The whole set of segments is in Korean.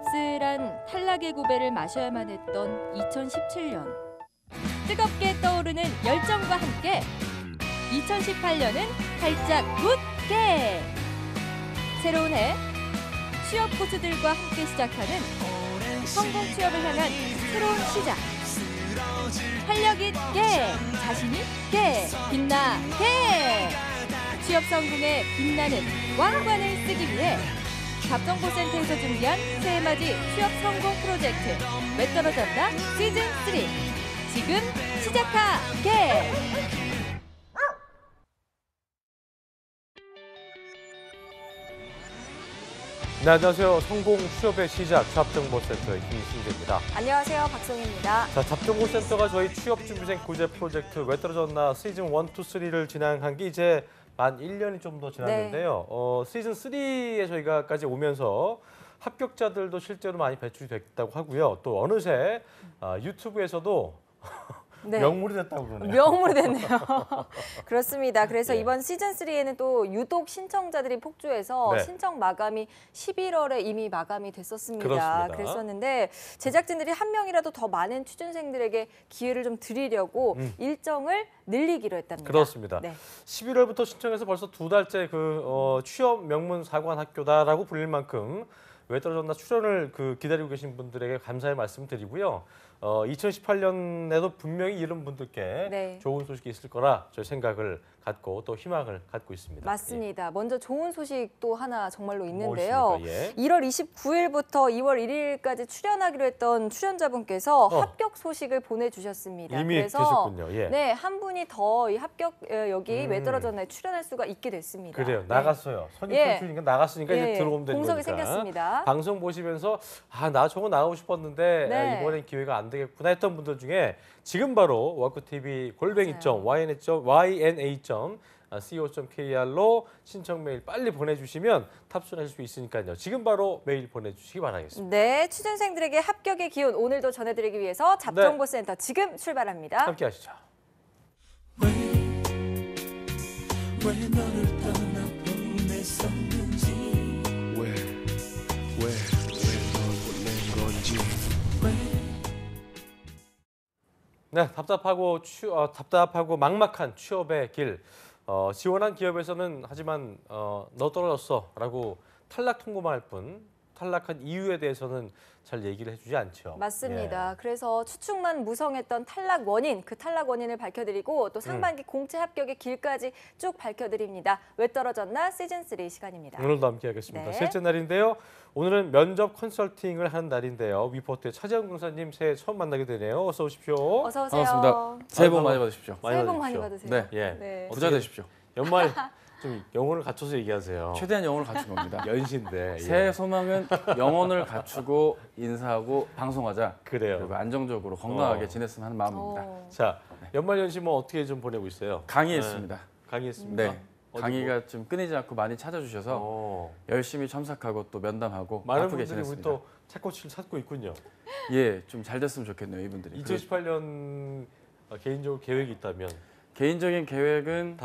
씁쓸한 탈락의 고배를 마셔야만 했던 2017년. 뜨겁게 떠오르는 열정과 함께 2018년은 활짝 굳게! 새로운 해 취업 고수들과 함께 시작하는 성공 취업을 향한 새로운 시작. 활력 있게, 자신 있게, 빛나게! 취업 성공의 빛나는 왕관을 쓰기 위해 답정보센터에서 준비한 새해맞이 취업 성공 프로젝트 왜 떨어졌나 시즌3 지금 시작하게! 네, 안녕하세요. 성공 취업의 시작 잡정보센터의 김신재입니다. 안녕하세요. 박송입니다. 자, 잡정보센터가 저희 취업준비생 구제 프로젝트 왜 떨어졌나 시즌 1, 2, 3를 진행한 게 이제 만 1년이 좀 더 지났는데요. 시즌 3에 저희가까지 오면서 합격자들도 실제로 많이 배출이 됐다고 하고요. 또 어느새 유튜브에서도 네. 명물이 됐다고 그러네요. 명물이 됐네요. 그렇습니다. 그래서 예. 이번 시즌3에는 또 유독 신청자들이 폭주해서 네. 신청 마감이 11월에 이미 마감이 됐었습니다. 그렇습니다. 그랬었는데 제작진들이 한 명이라도 더 많은 취준생들에게 기회를 좀 드리려고 일정을 늘리기로 했답니다. 그렇습니다. 네. 11월부터 신청해서 벌써 2달째 취업 명문 사관 학교다라고 불릴 만큼 왜 떨어졌나 출연을 기다리고 계신 분들에게 감사의 말씀 드리고요. 2018년에도 분명히 이런 분들께 네. 좋은 소식이 있을 거라 저희 생각을 갖고 또 희망을 갖고 있습니다. 맞습니다. 먼저 좋은 소식도 하나 정말로 뭐 있는데요. 있습니까? 예. 1월 29일부터 2월 1일까지 출연하기로 했던 출연자분께서 합격 소식을 보내주셨습니다. 이미 그래서 되셨군요. 예. 네, 한 분이 더 이 합격 여기 왜 떨어졌나에 출연할 수가 있게 됐습니다. 그래요. 네. 나갔어요. 선입 예. 선출이니까 나갔으니까 이제 들어오면 되는 거니까. 공석이 생겼습니다. 방송 보시면서 나 저거 나가고 싶었는데 네. 이번엔 기회가 안 되겠구나 했던 분들 중에 지금 바로 워크TV _yna.co.kr로 신청 메일 빨리 보내주시면 탑승하실 수 있으니까요. 지금 바로 메일 보내주시기 바라겠습니다. 네, 취준생들에게 합격의 기운 오늘도 전해드리기 위해서 잡정보센터 지금 출발합니다. 함께 하시죠. 왜 너를 떠나보냈었는지 왜 널 보낸 건지 네, 답답하고 막막한 취업의 길. 지원한 기업에서는 하지만 너 떨어졌어라고 탈락 통보만 할 뿐 탈락한 이유에 대해서는 잘 얘기를 해주지 않죠. 맞습니다. 예. 그래서 추측만 무성했던 탈락 원인, 그 탈락 원인을 밝혀드리고 또 상반기 공채 합격의 길까지 쭉 밝혀드립니다. 왜 떨어졌나 시즌3 시간입니다. 오늘도 함께하겠습니다. 네. 셋째 날인데요. 오늘은 면접 컨설팅을 하는 날인데요. 위포트의 차재영 강사님 새해 처음 만나게 되네요. 어서 오십시오. 어서 오세요. 반갑습니다. 새해 복 많이 받으십시오. 새해 복 많이 받으세요. 네. 예. 네. 부자 되십시오. 연말 좀 영혼을 갖춰서 얘기하세요. 최대한 영혼을 갖춘 겁니다. 연시인데. 새해 소망은 영혼을 갖추고 인사하고 방송하자. 그래요. 그리고 안정적으로 건강하게 지냈으면 하는 마음입니다. 자, 연말 연시 뭐 어떻게 좀 보내고 있어요? 강의했습니다. 강의했습니다. 네. 강의가 좀 끊이지 않고 많이 찾아주셔서 열심히 참석하고 또 면담하고 많은 바쁘게 분들이 우리 지냈습니다. 또 찾고치를 찾고 있군요. 예, 좀 잘 됐으면 좋겠네요, 이분들이. 2018년 개인적으로 계획이 있다면 개인적인 계획은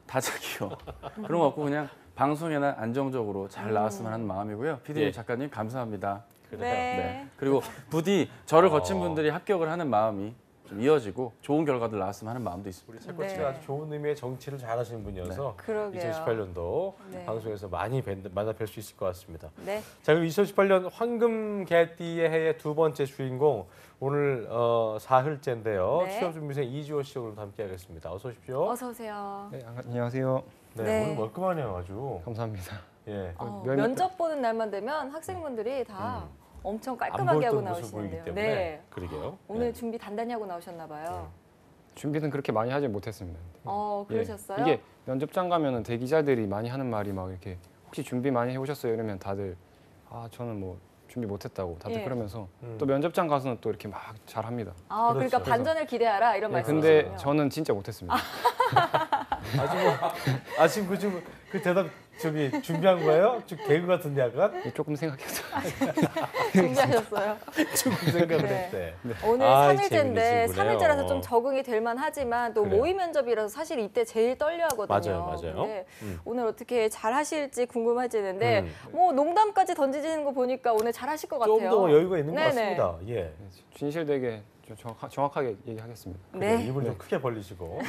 다작이요. 그런 거 없고 그냥 방송에나 안정적으로 잘 나왔으면 하는 마음이고요. PD님, 예. 작가님 감사합니다. 그래요. 네. 그리고 부디 저를 거친 분들이 합격을 하는 마음이 좀 이어지고 좋은 결과들 나왔으면 하는 마음도 있습니다. 우리 책코치가 네. 아주 좋은 의미의 정치를 잘하시는 분이어서 그러게요. 2018년도 네. 방송에서 많이 만나 뵐 수 있을 것 같습니다. 네. 자, 그럼 2018년 황금 개띠의 해의 두 번째 주인공 오늘 사흘째인데요. 네. 취업준비생 이지호 씨 오늘도 함께하겠습니다. 어서 오십시오. 어서 오세요. 네, 안녕하세요. 네, 네. 오늘 멀끔하네요, 아주. 감사합니다. 예. 면접 보는 날만 되면 학생분들이 다 엄청 깔끔하게 하고 나오시는데요. 때문에. 네. 그러게요. 오늘 네. 준비 단단히 하고 나오셨나 봐요. 준비는 그렇게 많이 하지 못했습니다. 그러셨어요? 이게 면접장 가면은 대기자들이 많이 하는 말이 막 이렇게 혹시 준비 많이 해오셨어요? 이러면 다들 저는 뭐 준비 못했다고 다들 예. 그러면서 또 면접장 가서는 또 이렇게 막 잘합니다. 그러니까 그렇죠. 반전을 기대하라 이런 말씀이시군요. 근데 저는 진짜 못했습니다. 지금 그 대답 저기 준비한 거예요? 좀 개그 같은데 약간? 조금 생각해서 준비하셨어요? 조금 생각을 네. 했대. 오늘 아이, 3일째인데 재밌는 친구네요. 3일째라서 좀 적응이 될 만하지만 또 그래요. 모의 면접이라서 사실 이때 제일 떨려하거든요. 맞아요. 근데 음. 오늘 어떻게 잘 하실지 궁금해지는데 음. 뭐 농담까지 던지시는 거 보니까 오늘 잘 하실 것 같아요. 좀 더 여유가 있는 것 네네. 같습니다. 예. 진실되게 좀 정확하게 얘기하겠습니다. 그래요. 네. 입을 좀 크게 벌리시고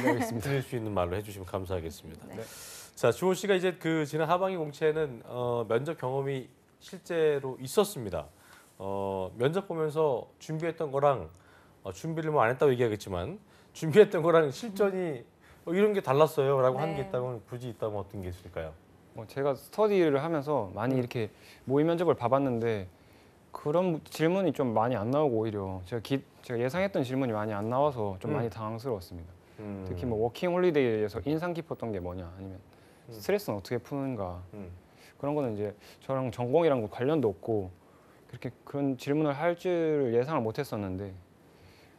들릴 수 있는 말로 해주시면 감사하겠습니다. 네. 자, 주호 씨가 이제 그 지난 하반기 공채에는 면접 경험이 실제로 있었습니다. 면접 보면서 준비했던 거랑 준비를 뭐 안 했다고 얘기하겠지만 준비했던 거랑 실전이 이런 게 달랐어요라고 네. 하는 게 있다면 굳이 있다면 어떤 게 있을까요? 제가 스터디를 하면서 많이 이렇게 모의 면접을 봐봤는데 그런 질문이 좀 많이 안 나오고 오히려 제가 예상했던 질문이 많이 안 나와서 좀 많이 당황스러웠습니다. 특히 뭐 워킹 홀리데이에서 인상 깊었던 게 뭐냐 아니면 스트레스는 어떻게 푸는가 그런 거는 이제 저랑 전공이랑 뭐 관련도 없고 그렇게 그런 질문을 할 줄 예상을 못했었는데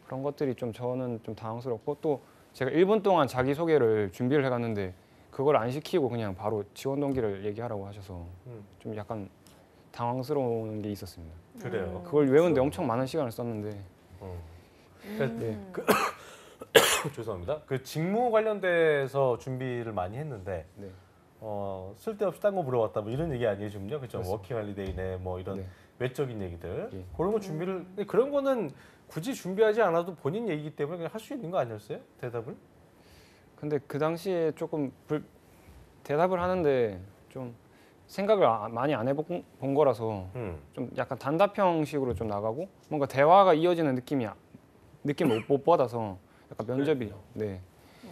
그런 것들이 좀 저는 좀 당황스럽고 또 제가 1분 동안 자기소개를 준비를 해갔는데 그걸 안 시키고 그냥 바로 지원 동기를 얘기하라고 하셔서 좀 약간 당황스러운 게 있었습니다. 그래요. 그걸 외우는데 엄청 많은 시간을 썼는데 네. 죄송합니다. 그 직무 관련돼서 준비를 많이 했는데 네. 쓸데없이 딴 거 물어봤다 뭐 이런 얘기 아니에요 지금요? 그렇죠? 그렇습니다. 워킹 할리데이네 뭐 이런 네. 외적인 얘기들 예. 그런 거 준비를 그런 거는 굳이 준비하지 않아도 본인 얘기이기 때문에 그냥 할 수 있는 거 아니었어요? 대답을? 근데 그 당시에 조금 대답을 하는데 좀 생각을 많이 안 해본 거라서 좀 약간 단답형식으로 좀 나가고 뭔가 대화가 이어지는 느낌을 못 받아서 약간 면접이 네.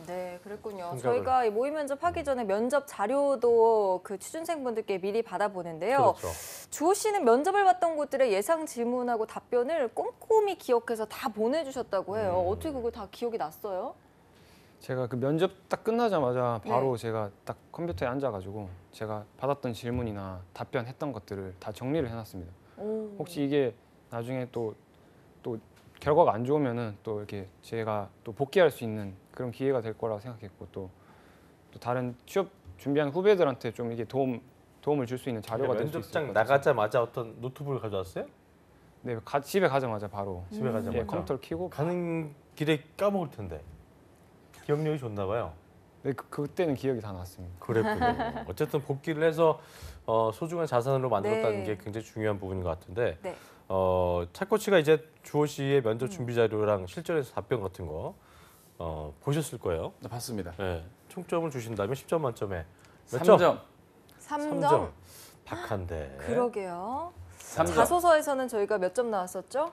네, 그랬군요. 생각을. 저희가 이 모의 면접 하기 전에 면접 자료도 그 취준생분들께 미리 받아보는데요. 그렇죠. 주호 씨는 면접을 봤던 곳들의 예상 질문하고 답변을 꼼꼼히 기억해서 다 보내주셨다고 해요. 어떻게 그걸 다 기억이 났어요? 제가 그 면접 딱 끝나자마자 바로 네. 제가 딱 컴퓨터에 앉아가지고 제가 받았던 질문이나 답변했던 것들을 다 정리를 해놨습니다. 오. 혹시 이게 나중에 또 결과가 안 좋으면은 또 이렇게 제가 또 복귀할 수 있는 그런 기회가 될 거라고 생각했고 또 다른 취업 준비한 후배들한테 좀 이게 도움을 줄 수 있는 자료가 될 수 있을 것 면접장 같아서. 나가자마자 어떤 노트북을 가져왔어요? 네, 집에 가자마자 바로 집에 가자마자 예, 컴퓨터를 켜고 가는 길에 까먹을 텐데 기억력이 좋나 봐요. 네, 그때는 기억이 다 났습니다. 그랬군요. 어쨌든 복귀를 해서 소중한 자산으로 만들었다는 네. 게 굉장히 중요한 부분인 것 같은데 네. 찰코치가 이제 주호 씨의 면접 준비 자료랑 실전에서 답변 같은 거 보셨을 거예요. 네, 봤습니다. 네. 총점을 주신다면 10점 만점에 몇 점? 3점. 3점. 박한데. 그러게요. 3점. 자소서에서는 저희가 몇 점 나왔었죠?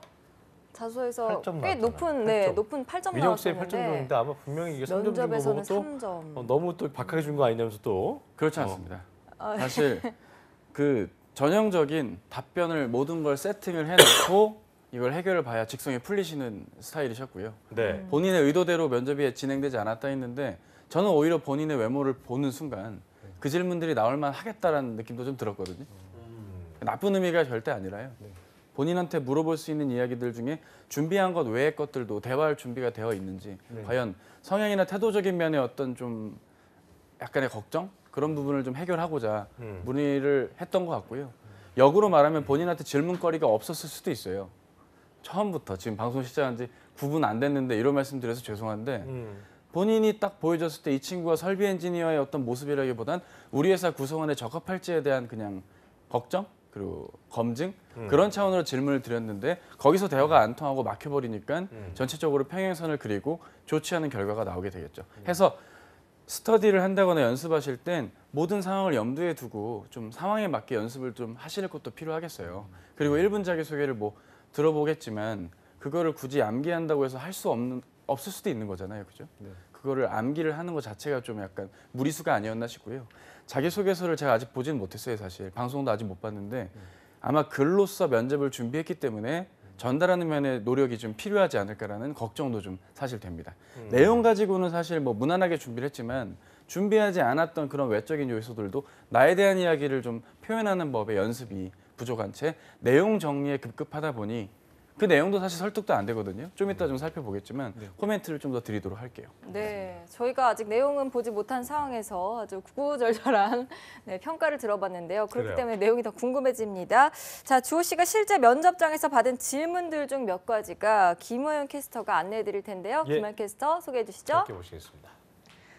자소서에서 8점 꽤 나왔잖아요. 높은 8점. 높은 8점 민혁 씨의 8점 나왔었는데 줬는데 아마 분명히 이게 3점 준 거 보고 면접에서는 또 3점. 너무 또 박하게 준 거 아니냐면서 또 그렇지 않습니다. 아, 사실 그 전형적인 답변을 모든 걸 세팅을 해놓고 이걸 해결을 봐야 직성이 풀리시는 스타일이셨고요. 네. 본인의 의도대로 면접이 진행되지 않았다 했는데 저는 오히려 본인의 외모를 보는 순간 그 질문들이 나올 만 하겠다라는 느낌도 좀 들었거든요. 나쁜 의미가 절대 아니라요. 본인한테 물어볼 수 있는 이야기들 중에 준비한 것 외의 것들도 대화할 준비가 되어 있는지 과연 성향이나 태도적인 면의 어떤 좀 약간의 걱정? 그런 부분을 좀 해결하고자 문의를 했던 것 같고요. 역으로 말하면 본인한테 질문거리가 없었을 수도 있어요. 처음부터 지금 방송 시작한 지 9분 안 됐는데 이런 말씀 드려서 죄송한데 본인이 딱 보여줬을 때 이 친구가 설비 엔지니어의 어떤 모습이라기보단 우리 회사 구성원에 적합할지에 대한 그냥 걱정 그리고 검증 그런 차원으로 질문을 드렸는데 거기서 대화가 안 통하고 막혀버리니까 전체적으로 평행선을 그리고 좋지 않은 결과가 나오게 되겠죠. 해서 스터디를 한다거나 연습하실 땐 모든 상황을 염두에 두고 좀 상황에 맞게 연습을 좀 하실 것도 필요하겠어요. 그리고 1분 자기소개를 뭐 들어보겠지만 그거를 굳이 암기한다고 해서 할 수 없을 수도 있는 거잖아요. 그죠? 네. 그거를 암기를 하는 것 자체가 좀 약간 무리수가 아니었나 싶고요. 자기소개서를 제가 아직 보진 못했어요. 사실 방송도 아직 못 봤는데 아마 글로써 면접을 준비했기 때문에 전달하는 면에 노력이 좀 필요하지 않을까라는 걱정도 좀 사실 됩니다. 내용 가지고는 사실 뭐 무난하게 준비를 했지만 준비하지 않았던 그런 외적인 요소들도 나에 대한 이야기를 좀 표현하는 법의 연습이 부족한 채 내용 정리에 급급하다 보니 그 내용도 사실 설득도 안 되거든요. 좀 이따 좀 살펴보겠지만 코멘트를 좀 더 드리도록 할게요. 네, 저희가 아직 내용은 보지 못한 상황에서 아주 구구절절한 네, 평가를 들어봤는데요. 그렇기 그래요. 때문에 내용이 더 궁금해집니다. 자, 주호 씨가 실제 면접장에서 받은 질문들 중 몇 가지가 김호연 캐스터가 안내해드릴 텐데요. 예. 김호연 캐스터 소개해 주시죠. 짧게 보시겠습니다.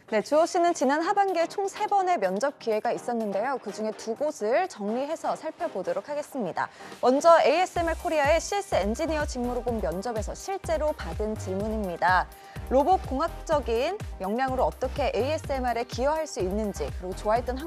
네, 주호 씨는 지난 하반기에 총 3번의 면접 기회가 있었는데요. 그중에 2곳을 정리해서 살펴보도록 하겠습니다. 먼저 ASML 코리아의 CS 엔지니어 직무로 본 면접에서 실제로 받은 질문입니다. 로봇 공학적인 역량으로 어떻게 ASMR에 기여할 수 있는지, 그리고 좋아했던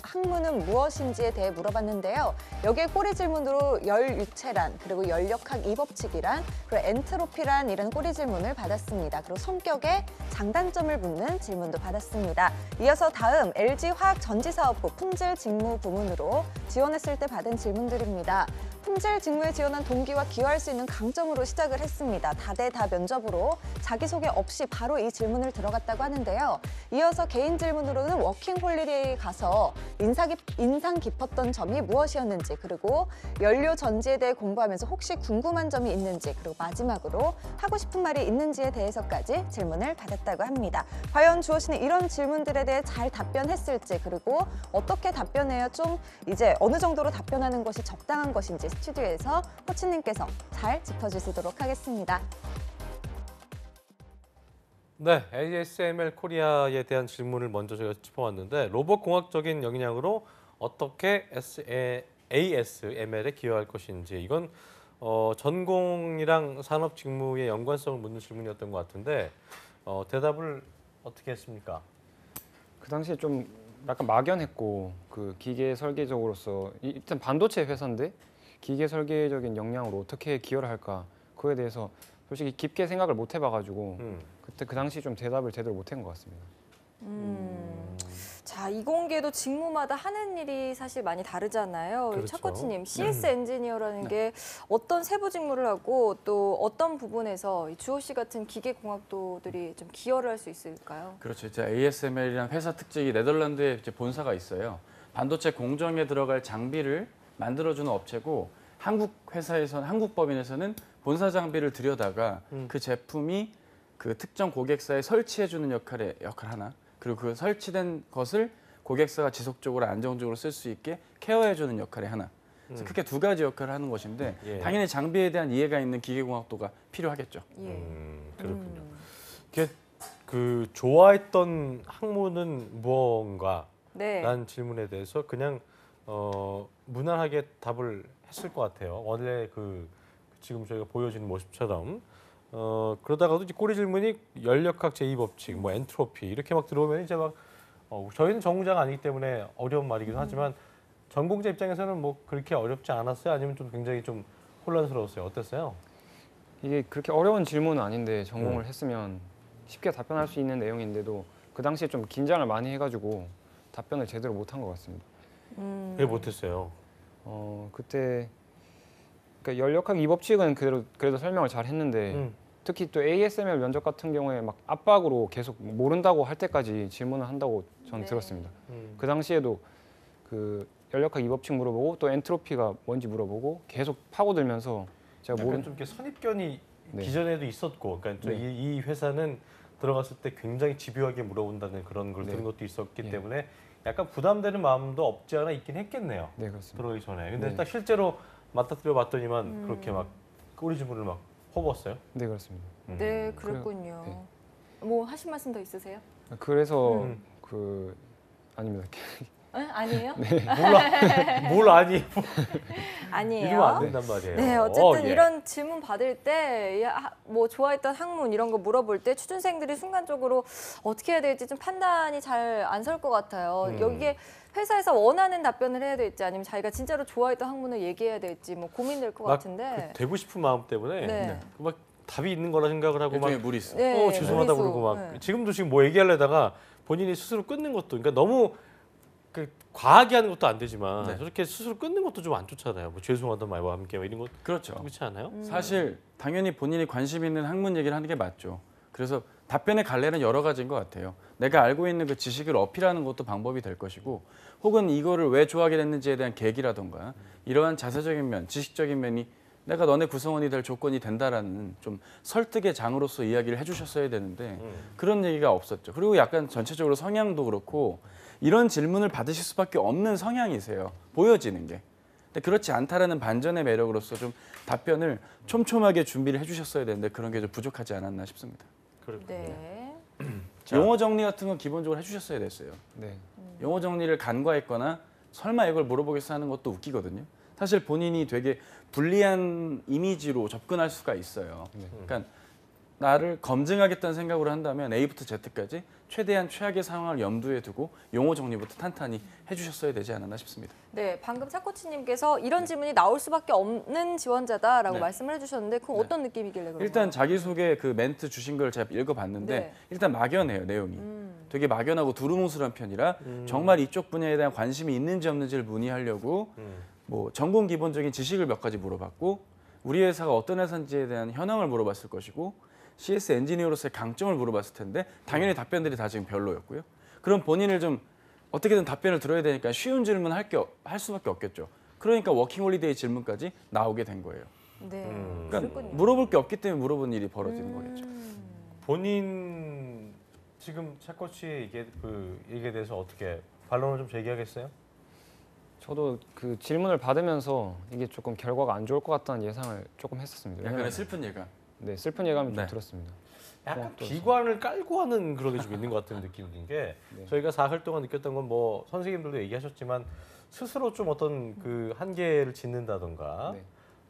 학문은 무엇인지에 대해 물어봤는데요. 여기에 꼬리 질문으로 열 유체란, 그리고 연력학 이법칙이란, 그리고 엔트로피란 이런 꼬리 질문을 받았습니다. 그리고 성격에 장단점을 묻는 질문도 받았습니다. 이어서 다음 LG 화학전지사업부 품질 직무 부문으로 지원했을 때 받은 질문들입니다. 품질 직무에 지원한 동기와 기여할 수 있는 강점으로 시작을 했습니다. 다대다 면접으로 자기소개 없이 바로 이 질문을 들어갔다고 하는데요. 이어서 개인 질문으로는 워킹홀리데이에 가서 인상 깊었던 점이 무엇이었는지, 그리고 연료 전지에 대해 공부하면서 혹시 궁금한 점이 있는지, 그리고 마지막으로 하고 싶은 말이 있는지에 대해서까지 질문을 받았다고 합니다. 과연 주호 씨는 이런 질문들에 대해 잘 답변했을지, 그리고 어떻게 답변해야 좀 이제 어느 정도로 답변하는 것이 적당한 것인지 스튜디오에서 코치님께서 잘 짚어주시도록 하겠습니다. 네, ASML 코리아에 대한 질문을 먼저 저희가 짚어봤는데 로봇 공학적인 역량으로 어떻게 ASML에 기여할 것인지 이건 전공이랑 산업 직무의 연관성을 묻는 질문이었던 것 같은데 대답을 어떻게 했습니까? 그 당시에 좀 약간 막연했고 그 기계 설계적으로서 일단 반도체 회사인데 기계 설계적인 역량으로 어떻게 기여를 할까 그거에 대해서 솔직히 깊게 생각을 못 해봐가지고 그때 그 당시 좀 대답을 제대로 못한 것 같습니다. 자, 이공계도 직무마다 하는 일이 사실 많이 다르잖아요. 그렇죠. 차 코치님, CS 엔지니어라는 게 어떤 세부 직무를 하고 또 어떤 부분에서 이 주호 씨 같은 기계공학도들이 좀 기여를 할 수 있을까요? 그렇죠. 이제 ASML이라는 회사 특징이 네덜란드에 이제 본사가 있어요. 반도체 공정에 들어갈 장비를 만들어주는 업체고 한국 회사에서는 한국 법인에서는 본사 장비를 들여다가 그 제품이 그 특정 고객사에 설치해주는 역할 하나. 그리고 그 설치된 것을 고객사가 지속적으로 안정적으로 쓸 수 있게 케어해주는 역할의 하나. 그래서 크게 두 가지 역할을 하는 것인데 예. 당연히 장비에 대한 이해가 있는 기계공학도가 필요하겠죠. 예. 그렇군요. 이게 그 좋아했던 학문은 무언가? 네. 라는 질문에 대해서 그냥 무난하게 답을 했을 것 같아요. 원래 그 지금 저희가 보여주는 모습처럼 그러다가도 이제 꼬리 질문이 연력학 제2법칙, 뭐 엔트로피 이렇게 막 들어오면 이제 막 저희는 전공자가 아니기 때문에 어려운 말이기도 하지만 전공자 입장에서는 뭐 그렇게 어렵지 않았어요? 아니면 좀 굉장히 좀 혼란스러웠어요? 어땠어요? 이게 그렇게 어려운 질문은 아닌데 전공을 했으면 쉽게 답변할 수 있는 내용인데도 그 당시에 좀 긴장을 많이 해가지고 답변을 제대로 못한 것 같습니다. 왜 못했어요? 그때 그러니까 연력학 이법칙은 그래도 설명을 잘 했는데 특히 또 ASML 면접 같은 경우에 막 압박으로 계속 모른다고 할 때까지 질문을 한다고 저는 들었습니다. 그 당시에도 그 연력학 이법칙 물어보고 또 엔트로피가 뭔지 물어보고 계속 파고들면서 제가 약간 좀 이렇게 선입견이 네. 기존에도 있었고, 그러니까 네. 이 회사는 들어갔을 때 굉장히 집요하게 물어본다는 그런 걸 네. 들은 것도 있었기 예. 때문에 약간 부담되는 마음도 없지 않아 있긴 했겠네요. 네 그렇습니다. 들어오기 전에. 근데 네. 딱 실제로 맞닥뜨려 봤더니만 그렇게 막 꼬리 주문을 막 퍼부었어요. 네 그렇습니다. 네, 그렇군요. 네. 뭐 하실 말씀 더 있으세요? 그래서 아닙니다. 아니에요? 뭘 아니? 아니에요. 이러면 안 된단 말이에요. 네, 어쨌든 예. 이런 질문 받을 때 뭐 좋아했던 학문 이런 거 물어볼 때 취준생들이 순간적으로 어떻게 해야 될지 좀 판단이 잘 안 설 것 같아요. 여기에 회사에서 원하는 답변을 해야 될지 아니면 자기가 진짜로 좋아했던 학문을 얘기해야 될지 뭐 고민될 것 막 같은데. 그 되고 싶은 마음 때문에 네. 막 답이 있는 거라 생각을 하고 막 일종의 물이 있어. 네, 죄송하다 무리수. 그러고 막 네. 지금도 지금 뭐 얘기하려다가 본인이 스스로 끊는 것도 그러니까 너무 그 과하게 하는 것도 안 되지만 네. 저렇게 스스로 끊는 것도 좀 안 좋잖아요. 뭐 죄송하다는 말과 함께 뭐 이런 것 그렇죠. 그렇지 않아요? 사실 당연히 본인이 관심 있는 학문 얘기를 하는 게 맞죠. 그래서 답변의 갈래는 여러 가지인 것 같아요. 내가 알고 있는 그 지식을 어필하는 것도 방법이 될 것이고 혹은 이거를 왜 좋아하게 됐는지에 대한 계기라던가 이러한 자세적인 면, 지식적인 면이 내가 너네 구성원이 될 조건이 된다라는 좀 설득의 장으로서 이야기를 해주셨어야 되는데 그런 얘기가 없었죠. 그리고 약간 전체적으로 성향도 그렇고 이런 질문을 받으실 수밖에 없는 성향이세요. 보여지는 게. 근데 그렇지 않다라는 반전의 매력으로서 좀 답변을 촘촘하게 준비를 해주셨어야 되는데 그런 게 좀 부족하지 않았나 싶습니다. 네. 용어 정리 같은 건 기본적으로 해주셨어야 됐어요. 네. 용어 정리를 간과했거나 설마 이걸 물어보겠어 하는 것도 웃기거든요. 사실 본인이 되게 불리한 이미지로 접근할 수가 있어요. 그러니까 나를 검증하겠다는 생각으로 한다면 A부터 Z까지 최대한 최악의 상황을 염두에 두고 용어 정리부터 탄탄히 해주셨어야 되지 않았나 싶습니다. 네, 방금 차코치님께서 이런 질문이 나올 수밖에 없는 지원자다라고 네. 말씀을 해주셨는데 그건 네. 어떤 느낌이길래 그런가요? 일단 자기소개 그 멘트 주신 걸 제가 읽어봤는데 네. 일단 막연해요, 내용이. 되게 막연하고 두루뭉술한 편이라 정말 이쪽 분야에 대한 관심이 있는지 없는지를 문의하려고 뭐 전공 기본적인 지식을 몇 가지 물어봤고 우리 회사가 어떤 회사인지에 대한 현황을 물어봤을 것이고 CS 엔지니어로서의 강점을 물어봤을 텐데 당연히 답변들이 다 지금 별로였고요. 그럼 본인을 좀 어떻게든 답변을 들어야 되니까 쉬운 질문 할 수밖에 없겠죠. 그러니까 워킹홀리데이 질문까지 나오게 된 거예요. 네, 그러니까 그렇군요. 물어볼 게 없기 때문에 물어본 일이 벌어지는 거겠죠. 본인 지금 차코치 얘기에 대해서 어떻게 반론을 좀 제기하겠어요? 저도 그 질문을 받으면서 이게 조금 결과가 안 좋을 것 같다는 예상을 조금 했었습니다. 약간의 왜냐면 슬픈 예감. 네, 슬픈 예감이 좀 네. 들었습니다. 약간 또 비관을 깔고 하는 그런 게 좀 있는 것 같은 느낌인 게 네. 저희가 사흘 동안 느꼈던 건 뭐 선생님들도 얘기하셨지만 스스로 좀 어떤 그 한계를 짓는다던가 네.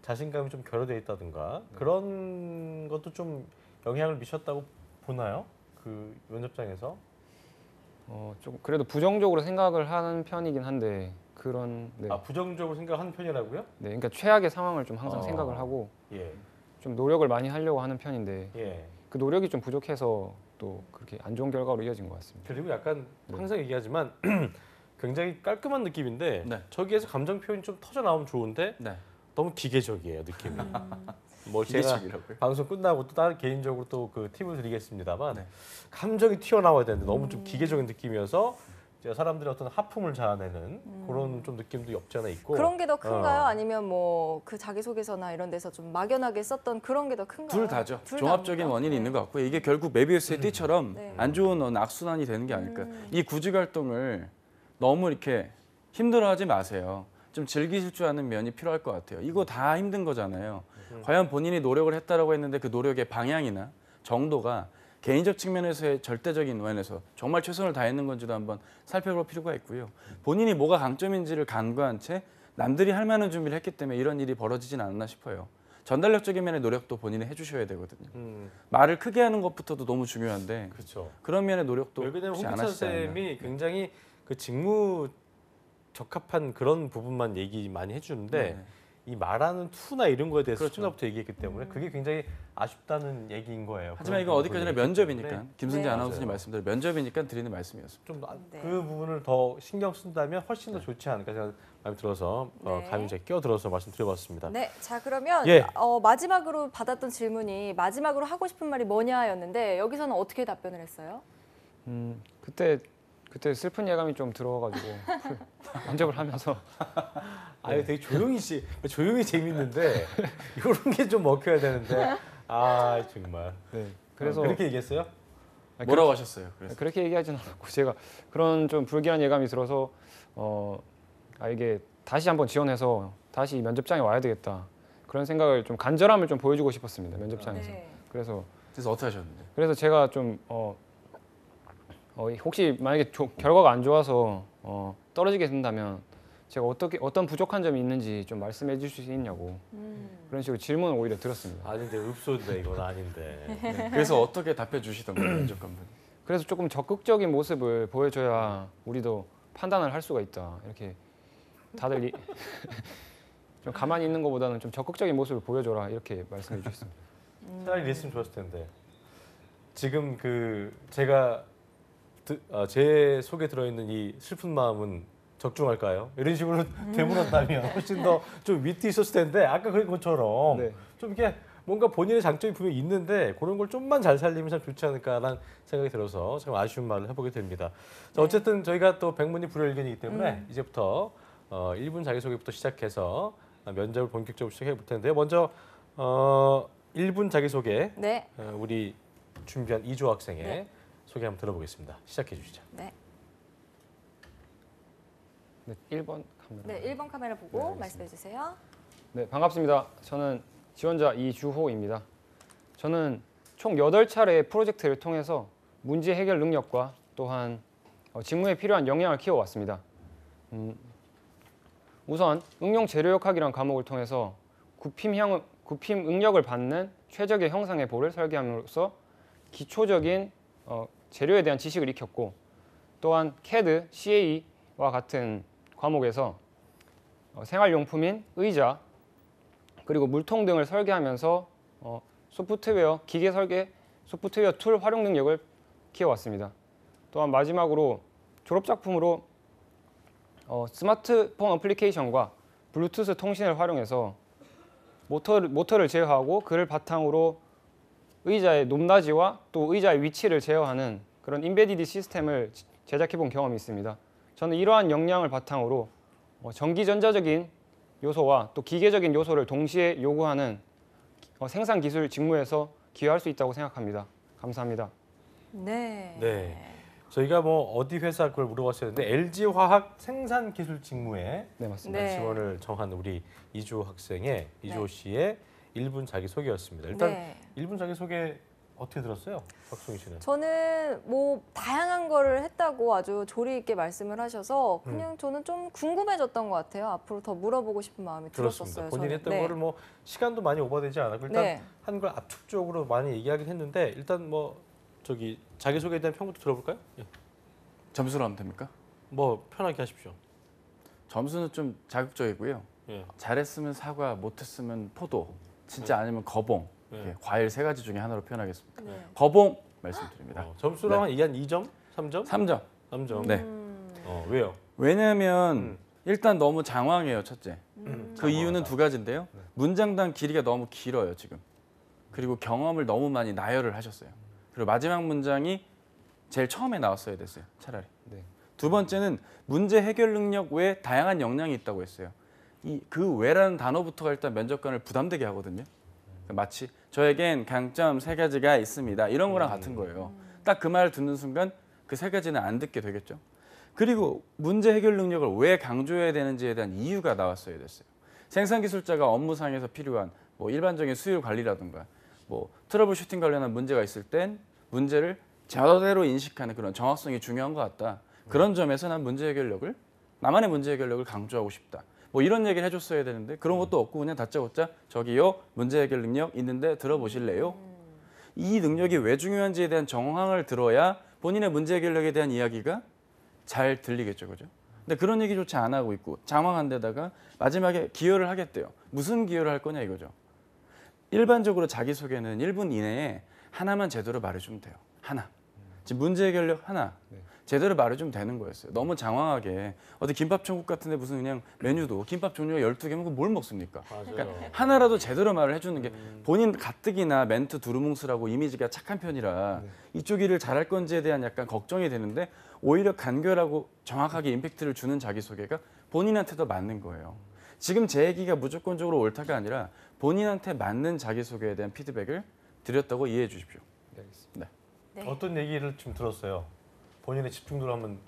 자신감이 좀 결여돼 있다던가 그런 것도 좀 영향을 미쳤다고 보나요? 그 면접장에서? 좀 그래도 부정적으로 생각을 하는 편이긴 한데 그런 네. 아 부정적으로 생각하는 편이라고요? 네, 그러니까 최악의 상황을 좀 항상 어. 생각을 하고 예. 좀 노력을 많이 하려고 하는 편인데 예. 그 노력이 좀 부족해서 또 그렇게 안 좋은 결과로 이어진 것 같습니다. 그리고 약간 항상 얘기하지만 굉장히 깔끔한 느낌인데 네. 저기에서 감정 표현이 좀 터져 나오면 좋은데 네. 너무 기계적이에요 느낌이. 뭐 제가 기계적이라고요? 방송 끝나고 또 다른 개인적으로 또 그 팁을 드리겠습니다만 네. 감정이 튀어나와야 되는데 너무 좀 기계적인 느낌이어서 제가 사람들의 어떤 하품을 자아내는 그런 좀 느낌도 없지 않아 있고 그런 게 더 큰가요? 어. 아니면 뭐 그 자기소개서나 이런 데서 좀 막연하게 썼던 그런 게 더 큰가요? 둘 다죠. 둘 종합적인 다입니까? 원인이 네. 있는 것 같고 이게 결국 메비우스의 띠처럼 네. 안 좋은 악순환이 되는 게 아닐까. 이 구직 활동을 너무 이렇게 힘들어하지 마세요. 좀 즐기실 줄 아는 면이 필요할 것 같아요. 이거 다 힘든 거잖아요. 과연 본인이 노력을 했다라고 했는데 그 노력의 방향이나 정도가 개인적 측면에서의 절대적인 면에서 정말 최선을 다했는 건지도 한번 살펴볼 필요가 있고요. 본인이 뭐가 강점인지를 간과한 채 남들이 할 만한 준비를 했기 때문에 이런 일이 벌어지진 않았나 싶어요. 전달력적인 면의 노력도 본인이 해주셔야 되거든요. 말을 크게 하는 것부터도 너무 중요한데 그렇죠. 그런 면의 노력도 왜냐면 혹시 홍기찬 안 하시지 않나. 쌤이 굉장히 그 직무 적합한 그런 부분만 얘기 많이 해주는데 네. 이 말하는 투나 이런 거에 대해서 그렇죠. 첫날부터 얘기했기 때문에 그게 굉장히 아쉽다는 얘기인 거예요. 하지만 그런 이건 어디까지나 부분을 얘기했기 면접이니까 때문에 김승재 네. 아나운서님 맞아요. 말씀대로 면접이니까 드리는 말씀이었습니다. 좀 그 네. 부분을 더 신경 쓴다면 훨씬 더 좋지 않을까 생각 마음에 들어서 네. 감히 제가 끼어들어서 말씀드려봤습니다. 네, 자 그러면 예. 마지막으로 받았던 질문이 마지막으로 하고 싶은 말이 뭐냐였는데 여기서는 어떻게 답변을 했어요? 그때 슬픈 예감이 좀 들어가지고 면접을 하면서 아유 되게 조용히 재밌는데 이런 게 좀 먹혀야 되는데 아 정말 네, 그래서 그렇게 얘기했어요? 뭐라고 하셨어요? 그래서 그렇게 얘기하지는 않았고 제가 그런 좀 불길한 예감이 들어서 이게 다시 한번 지원해서 다시 면접장에 와야 되겠다 그런 생각을 좀 간절함을 좀 보여주고 싶었습니다 면접장에서. 네. 그래서 어떻게 하셨는데? 그래서 제가 좀 혹시 만약에 결과가 안 좋아서 떨어지게 된다면 제가 어떤 부족한 점이 있는지 좀 말씀해 주실 수 있냐고 그런 식으로 질문을 오히려 들었습니다. 아닌데 읍소인데 이건 아닌데. 그래서 어떻게 답해 주시던가요, 면접관분? 그래서 조금 적극적인 모습을 보여줘야 우리도 판단을 할 수가 있다. 이렇게 다들 좀 가만히 있는 것보다는 좀 적극적인 모습을 보여줘라 이렇게 말씀해 주셨습니다. 차라리 이랬으면 좋았을 텐데. 지금 그 제가 제 속에 들어있는 이 슬픈 마음은 적중할까요? 이런 식으로 되물었다면 훨씬 더 좀 위트 있었을 텐데 아까 그런 것처럼 네. 좀 이렇게 뭔가 본인의 장점이 분명히 있는데 그런 걸 좀만 잘 살리면 참 좋지 않을까라는 생각이 들어서 참 아쉬운 말을 해보게 됩니다. 자, 어쨌든 저희가 또 백문이 불여일견이기 때문에 이제부터 1분 자기소개부터 시작해서 면접을 본격적으로 시작해 볼 텐데요. 먼저 1분 자기소개 네. 우리 준비한 이주호 학생의 네. 소개 한번 들어보겠습니다. 시작해 주시죠. 네. 네, 1번 카메라. 네, 1번 카메라 보고 말씀해 주세요. 네, 반갑습니다. 저는 지원자 이주호입니다. 저는 총 8차례의 프로젝트를 통해서 문제 해결 능력과 또한 직무에 필요한 역량을 키워왔습니다. 우선 응용 재료역학이라는 과목을 통해서 굽힘 응력을 받는 최적의 형상의 볼을 설계함으로써 기초적인 재료에 대한 지식을 익혔고, 또한 CAD, CAE와 같은 과목에서 생활용품인 의자 그리고 물통 등을 설계하면서 소프트웨어, 기계 설계, 소프트웨어 툴 활용 능력을 키워왔습니다. 또한 마지막으로 졸업작품으로 스마트폰 어플리케이션과 블루투스 통신을 활용해서 모터를 제어하고 그를 바탕으로 의자의 높낮이와 또 의자의 위치를 제어하는 그런 인베디드 시스템을 제작해본 경험이 있습니다. 저는 이러한 역량을 바탕으로 전기전자적인 요소와 또 기계적인 요소를 동시에 요구하는 생산 기술 직무에서 기여할 수 있다고 생각합니다. 감사합니다. 네. 네. 저희가 뭐 어디 회사 그걸 물어봤었는데 LG화학 생산기술 직무에 네, 맞습니다. 네. 지원을 정한 우리 이주호 학생의 이주호 네. 씨의 1분 자기소개였습니다. 일단 네. 1분 자기소개 어떻게 들었어요? 박송희 씨는? 저는 뭐 다양한 거를 했다고 아주 조리 있게 말씀을 하셔서 그냥 저는 좀 궁금해졌던 것 같아요. 앞으로 더 물어보고 싶은 마음이 그렇습니다. 들었었어요. 본인이 저는. 했던 네. 거를 뭐 시간도 많이 오버되지 않았고 일단 네. 한 걸 압축적으로 많이 얘기하긴 했는데 일단 뭐 저기 자기소개에 대한 평부터 들어볼까요? 예. 점수로 하면 됩니까? 뭐 편하게 하십시오. 점수는 좀 자극적이고요. 예. 잘했으면 사과, 못했으면 포도, 진짜 아니면 거봉. 이렇게 과일 3가지 중에 하나로 표현하겠습니다. 네. 거봉 말씀드립니다. 점수로 한 2점? 3점? 3점. 3점. 네. 왜요? 왜냐하면 일단 너무 장황해요, 첫째. 그 이유는 장황하다. 2가지인데요. 문장당 길이가 너무 길어요, 지금. 그리고 경험을 너무 많이 나열을 하셨어요. 그리고 마지막 문장이 제일 처음에 나왔어야 됐어요, 차라리. 네. 두 번째는 문제 해결 능력 외에 다양한 역량이 있다고 했어요. 그 외라는 단어부터가 일단 면접관을 부담되게 하거든요. 마치 저에겐 강점 3가지가 있습니다. 이런 거랑 같은 거예요. 딱 그 말을 듣는 순간 그 3가지는 안 듣게 되겠죠. 그리고 문제 해결 능력을 왜 강조해야 되는지에 대한 이유가 나왔어야 됐어요. 생산기술자가 업무상에서 필요한 뭐 일반적인 수율 관리라든가 뭐 트러블 슈팅 관련한 문제가 있을 땐 문제를 제대로 인식하는 그런 정확성이 중요한 것 같다. 그런 점에서 난 문제 해결력을 나만의 문제 해결력을 강조하고 싶다. 뭐 이런 얘기를 해줬어야 되는데 그런 것도 없고 그냥 다짜고짜 저기요 문제 해결 능력 있는데 들어보실래요? 이 능력이 왜 중요한지에 대한 정황을 들어야 본인의 문제 해결력에 대한 이야기가 잘 들리겠죠, 그죠? 근데 그런 얘기조차 안 하고 있고 장황한 데다가 마지막에 기여를 하겠대요. 무슨 기여를 할 거냐 이거죠. 일반적으로 자기소개는 1분 이내에 하나만 제대로 말해주면 돼요. 하나. 지금 문제 해결력 하나. 제대로 말해주면 되는 거였어요. 너무 장황하게 어디 김밥 천국 같은데 무슨 그냥 메뉴도 김밥 종류가 12개면 뭘 먹습니까? 그러니까 하나라도 제대로 말을 해주는 게 본인 가뜩이나 멘트 두루뭉술하고 이미지가 착한 편이라 이쪽 일을 잘할 건지에 대한 약간 걱정이 되는데 오히려 간결하고 정확하게 임팩트를 주는 자기소개가 본인한테도 맞는 거예요. 지금 제 얘기가 무조건적으로 옳다가 아니라 본인한테 맞는 자기소개에 대한 피드백을 드렸다고 이해해 주십시오. 네, 알겠습니다. 네. 어떤 얘기를 지금 들었어요? 본인의 집중도를 한번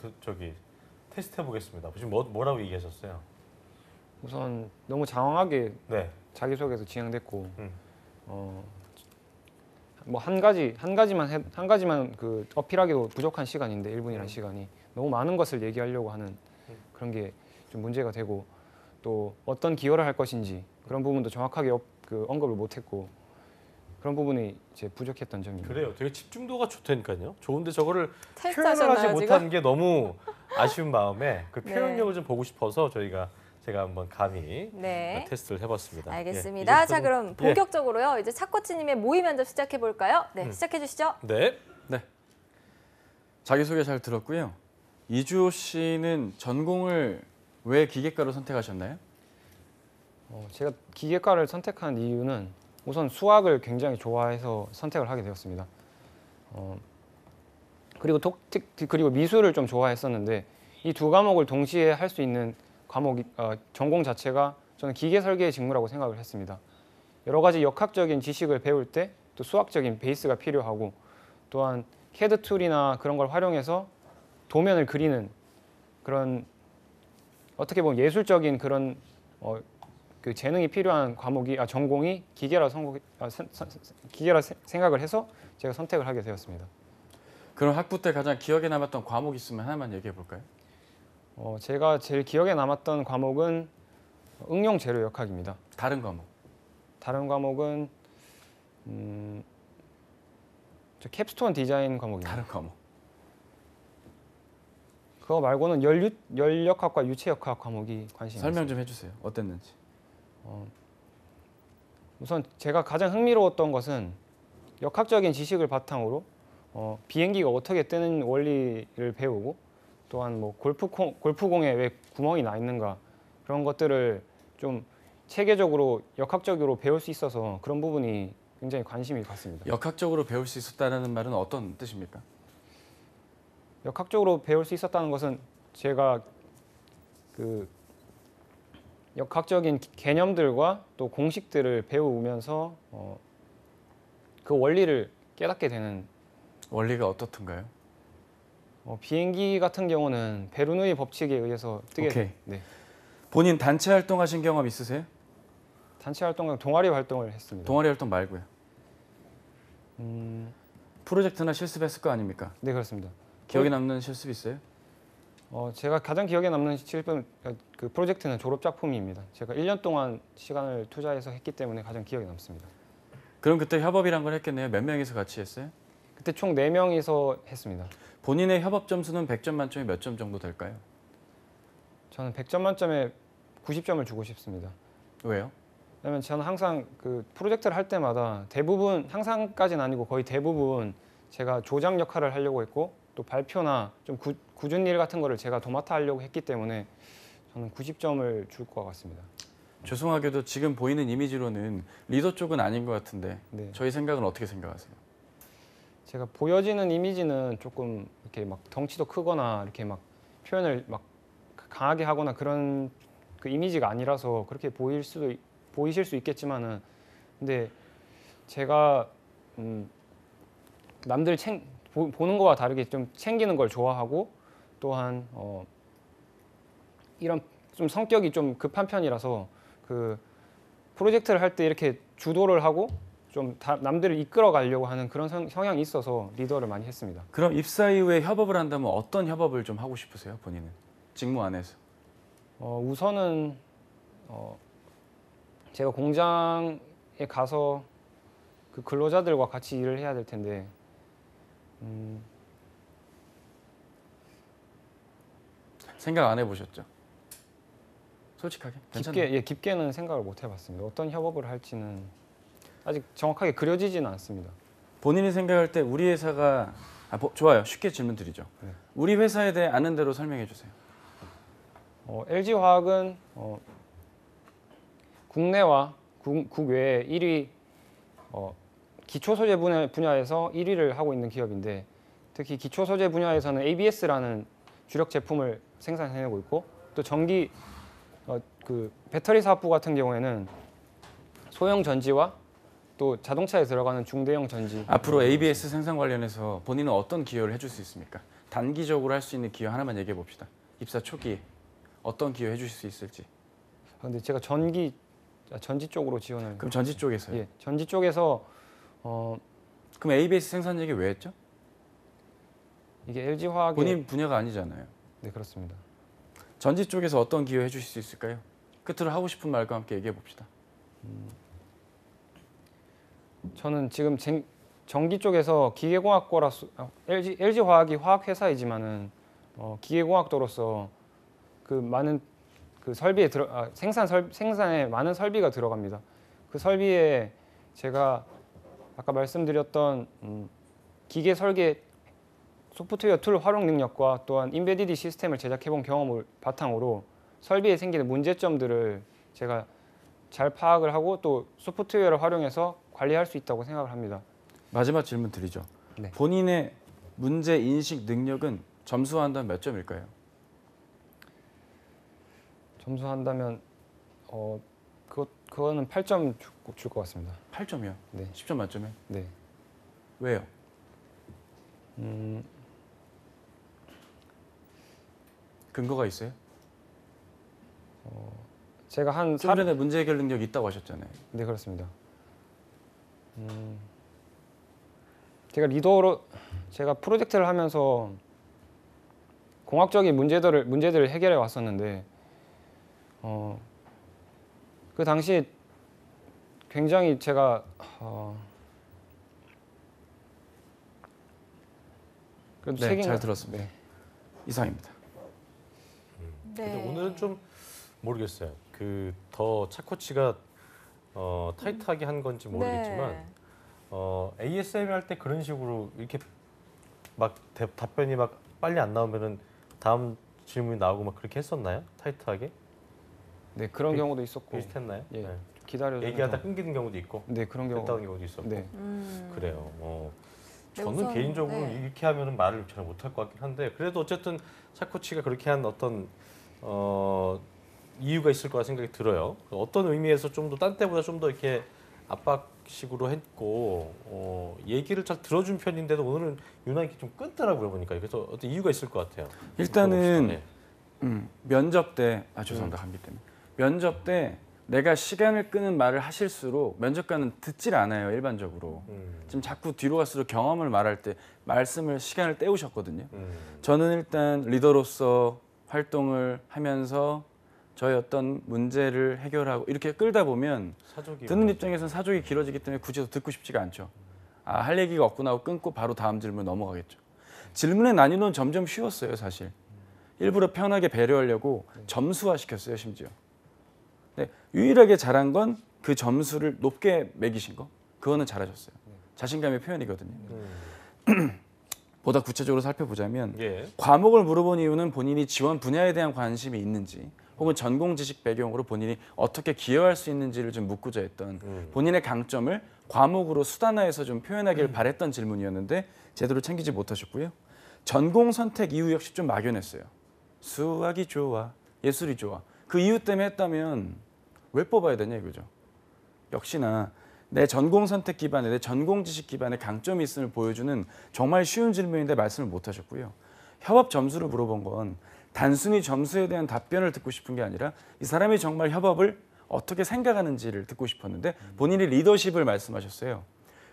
테스트 해보겠습니다. 지금 뭐라고 얘기하셨어요? 우선 너무 장황하게 네. 자기소개에서 진행됐고 뭐 한 가지만 그 어필하기도 부족한 시간인데 1분이라는 시간이 너무 많은 것을 얘기하려고 하는 그런 게 좀 문제가 되고 또 어떤 기여를 할 것인지 그런 부분도 정확하게 언급을 못했고 그런 부분이 이제 부족했던 점입니다. 그래요. 되게 집중도가 좋다니까요. 좋은데 저거를 테스트 표현을 하지 하셨나요, 못한 지금? 게 너무 아쉬운 마음에 그 네. 표현력을 좀 보고 싶어서 제가 한번 감히 네. 테스트를 해봤습니다. 알겠습니다. 예, 자, 그럼 본격적으로요. 이제 차코치님의 모의 면접 시작해 볼까요? 네, 시작해 주시죠. 네. 자기소개 잘 들었고요. 이주호 씨는 전공을 왜 기계과로 선택하셨나요? 제가 기계과를 선택한 이유는 우선 수학을 굉장히 좋아해서 선택을 하게 되었습니다. 그리고 미술을 좀 좋아했었는데 이 두 과목을 동시에 할 수 있는 전공 자체가 저는 기계 설계의 직무라고 생각을 했습니다. 여러 가지 역학적인 지식을 배울 때 또 수학적인 베이스가 필요하고 또한 CAD 툴이나 그런 걸 활용해서 도면을 그리는 그런 어떻게 보면 예술적인 그런 그 재능이 필요한 전공이 기계라 생각을 해서 제가 선택을 하게 되었습니다. 그럼 학부 때 가장 기억에 남았던 과목 있으면 하나만 얘기해 볼까요? 제가 제일 기억에 남았던 과목은 응용 재료 역학입니다. 다른 과목. 다른 과목은 저 캡스톤 디자인 과목입니다. 다른 과목. 그거 말고는 열역학과 유체역학 과목이 관심이 설명 있습니다. 좀 해주세요. 어땠는지. 우선 제가 가장 흥미로웠던 것은 역학적인 지식을 바탕으로 비행기가 어떻게 뜨는 원리를 배우고 또한 뭐 골프공에 왜 구멍이 나 있는가 그런 것들을 좀 체계적으로 역학적으로 배울 수 있어서 그런 부분이 굉장히 관심이 갔습니다. 역학적으로 배울 수 있었다는 말은 어떤 뜻입니까? 역학적으로 배울 수 있었다는 것은 제가 그 역학적인 개념들과 또 공식들을 배우면서 그 원리를 깨닫게 되는. 원리가 어떻던가요? 비행기 같은 경우는 베르누이 법칙에 의해서 뜨게. 오케이. 네. 본인 단체 활동하신 경험 있으세요? 단체 활동은 동아리 활동을 했습니다. 동아리 활동 말고요. 프로젝트나 실습했을 거 아닙니까? 네, 그렇습니다. 기억에 남는 실습 있어요? 제가 가장 기억에 남는 그 프로젝트는 졸업 작품입니다. 제가 1년 동안 시간을 투자해서 했기 때문에 가장 기억에 남습니다. 그럼 그때 협업이란 걸 했겠네요. 몇 명이서 같이 했어요? 그때 총 4명이서 했습니다. 본인의 협업 점수는 100점 만점에 몇 점 정도 될까요? 저는 100점 만점에 90점을 주고 싶습니다. 왜요? 왜냐면 저는 항상 그 프로젝트를 할 때마다 대부분, 항상까지는 아니고 거의 대부분 제가 조장 역할을 하려고 했고 또 발표나 좀 굳은 일 같은 거를 제가 도맡아 하려고 했기 때문에 저는 90점을 줄 것 같습니다. 죄송하게도 지금 보이는 이미지로는 리더 쪽은 아닌 것 같은데 네. 저희 생각은 어떻게 생각하세요? 제가 보여지는 이미지는 조금 이렇게 막 덩치도 크거나 이렇게 막 표현을 막 강하게 하거나 그런 그 이미지가 아니라서 그렇게 보이실 수 있겠지만은 근데 제가 남들 보는 거와 다르게 좀 챙기는 걸 좋아하고 또한 이런 좀 성격이 좀 급한 편이라서 그 프로젝트를 할 때 이렇게 주도를 하고 좀 남들을 이끌어 가려고 하는 그런 성향이 있어서 리더를 많이 했습니다. 그럼 입사 이후에 협업을 한다면 어떤 협업을 좀 하고 싶으세요, 본인은? 직무 안에서. 우선은 제가 공장에 가서 그 근로자들과 같이 일을 해야 될 텐데 생각 안 해보셨죠? 솔직하게? 괜찮나요? 깊게는 생각을 못 해봤습니다. 어떤 협업을 할지는 아직 정확하게 그려지지는 않습니다. 본인이 생각할 때 우리 회사가 좋아요. 쉽게 질문 드리죠. 네. 우리 회사에 대해 아는 대로 설명해 주세요. LG화학은 국내와 국외에 1위 기초 소재 분야에서 1위를 하고 있는 기업인데 특히 기초 소재 분야에서는 ABS라는 주력 제품을 생산해내고 있고 또 전기 그 배터리 사업부 같은 경우에는 소형 전지와 또 자동차에 들어가는 중대형 전지. 앞으로 ABS 생산 관련해서 본인은 어떤 기여를 해줄 수 있습니까? 단기적으로 할 수 있는 기여 하나만 얘기해 봅시다. 입사 초기에 어떤 기여 해주실 수 있을지. 근데 제가 전지 쪽으로 지원을. 그럼 전지 쪽에서요? 예, 전지 쪽에서 그럼 ABS 생산 얘기 왜 했죠? 이게 LG화학의 본인 분야가 아니잖아요. 네, 그렇습니다. 전지 쪽에서 어떤 기여 해주실 수 있을까요? 끝으로 하고 싶은 말과 함께 얘기해 봅시다. 저는 지금 전기 쪽에서 기계공학과라서 LG화학이 화학회사이지만은 기계공학도로서 그 많은 그 설비에 생산에 많은 설비가 들어갑니다. 그 설비에 제가 아까 말씀드렸던 기계 설계 소프트웨어 툴 활용 능력과 또한 인베디드 시스템을 제작해본 경험을 바탕으로 설비에 생기는 문제점들을 제가 잘 파악을 하고 또 소프트웨어를 활용해서 관리할 수 있다고 생각을 합니다. 마지막 질문 드리죠. 네. 본인의 문제 인식 능력은 점수한다면 몇 점일까요? 점수한다면 그거는 8점 줄 것 같습니다. 8점이요? 네. 10점 만점에? 네. 왜요? 근거가 있어요? 제가 한 좀 전에 문제 해결 능력 있다고 하셨잖아요. 네, 그렇습니다. 제가 리더로 제가 프로젝트를 하면서 공학적인 문제들을 해결해 왔었는데 그 당시 굉장히 제가 그래도 네, 잘 들었습니다. 네. 이상입니다. 근데 오늘은 좀 모르겠어요. 그 더 차코치가 타이트하게 한 건지 모르겠지만 ASM 할 때 그런 식으로 이렇게 막 답변이 막 빨리 안 나오면은 다음 질문이 나오고 막 그렇게 했었나요? 타이트하게? 네, 그런 경우도 있었고 비슷했나요? 예, 네. 기다려서 얘기하다 끊기는 경우도 있고 네, 그런 경우 됐다 는 경우도 있었고 네. 그래요. 네, 저는 우선, 개인적으로 네. 이렇게 하면은 말을 잘 못할 것 같긴 한데 그래도 어쨌든 차코치가 그렇게 한 어떤 이유가 있을 거라 생각이 들어요. 어떤 의미에서 좀 더 딴 때보다 좀 더 이렇게 압박식으로 했고 얘기를 잘 들어준 편인데도 오늘은 유난히 좀 끊더라고요 보니까. 그래서 어떤 이유가 있을 것 같아요. 일단은 네. 면접 때 죄송합니다. 감기 때문에. 면접 때 내가 시간을 끄는 말을 하실수록 면접관은 듣질 않아요. 일반적으로. 지금 자꾸 뒤로 갈수록 경험을 말할 때 말씀을 시간을 때우셨거든요. 저는 일단 리더로서 활동을 하면서 저의 어떤 문제를 해결하고 이렇게 끌다 보면 사족이 듣는 입장에서는 사족이 길어지기 때문에 굳이 더 듣고 싶지가 않죠. 할 얘기가 없구나 하고 끊고 바로 다음 질문 넘어가겠죠. 질문의 난이도는 점점 쉬웠어요, 사실. 일부러 편하게 배려하려고 점수화 시켰어요, 심지어. 네, 유일하게 잘한 건 그 점수를 높게 매기신 거. 그거는 잘하셨어요. 자신감의 표현이거든요. 보다 구체적으로 살펴보자면 과목을 물어본 이유는 본인이 지원 분야에 대한 관심이 있는지 혹은 전공 지식 배경으로 본인이 어떻게 기여할 수 있는지를 좀 묻고자 했던 본인의 강점을 과목으로 수단화해서 좀 표현하길 바랬던 질문이었는데 제대로 챙기지 못하셨고요. 전공 선택 이유 역시 좀 막연했어요. 수학이 좋아, 예술이 좋아. 그 이유 때문에 했다면 왜 뽑아야 되냐 이거죠. 역시나 내 전공 선택 기반에 내 전공 지식 기반에 강점이 있음을 보여주는 정말 쉬운 질문인데 말씀을 못 하셨고요. 협업 점수를 물어본 건 단순히 점수에 대한 답변을 듣고 싶은 게 아니라 이 사람이 정말 협업을 어떻게 생각하는지를 듣고 싶었는데 본인이 리더십을 말씀하셨어요.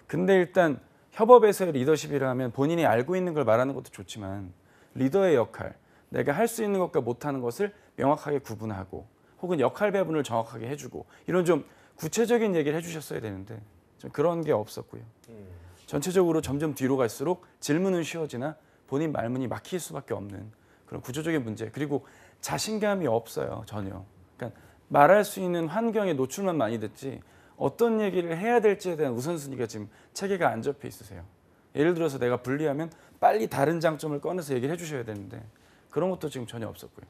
근데 일단 협업에서의 리더십이라면 본인이 알고 있는 걸 말하는 것도 좋지만 리더의 역할, 내가 할 수 있는 것과 못하는 것을 명확하게 구분하고 혹은 역할 배분을 정확하게 해주고 이런 좀 구체적인 얘기를 해주셨어야 되는데 좀 그런 게 없었고요. 전체적으로 점점 뒤로 갈수록 질문은 쉬워지나 본인 말문이 막힐 수밖에 없는 그런 구조적인 문제 그리고 자신감이 없어요 전혀. 그러니까 말할 수 있는 환경에 노출만 많이 됐지 어떤 얘기를 해야 될지에 대한 우선순위가 지금 체계가 안 잡혀 있으세요. 예를 들어서 내가 불리하면 빨리 다른 장점을 꺼내서 얘기를 해주셔야 되는데 그런 것도 지금 전혀 없었고요.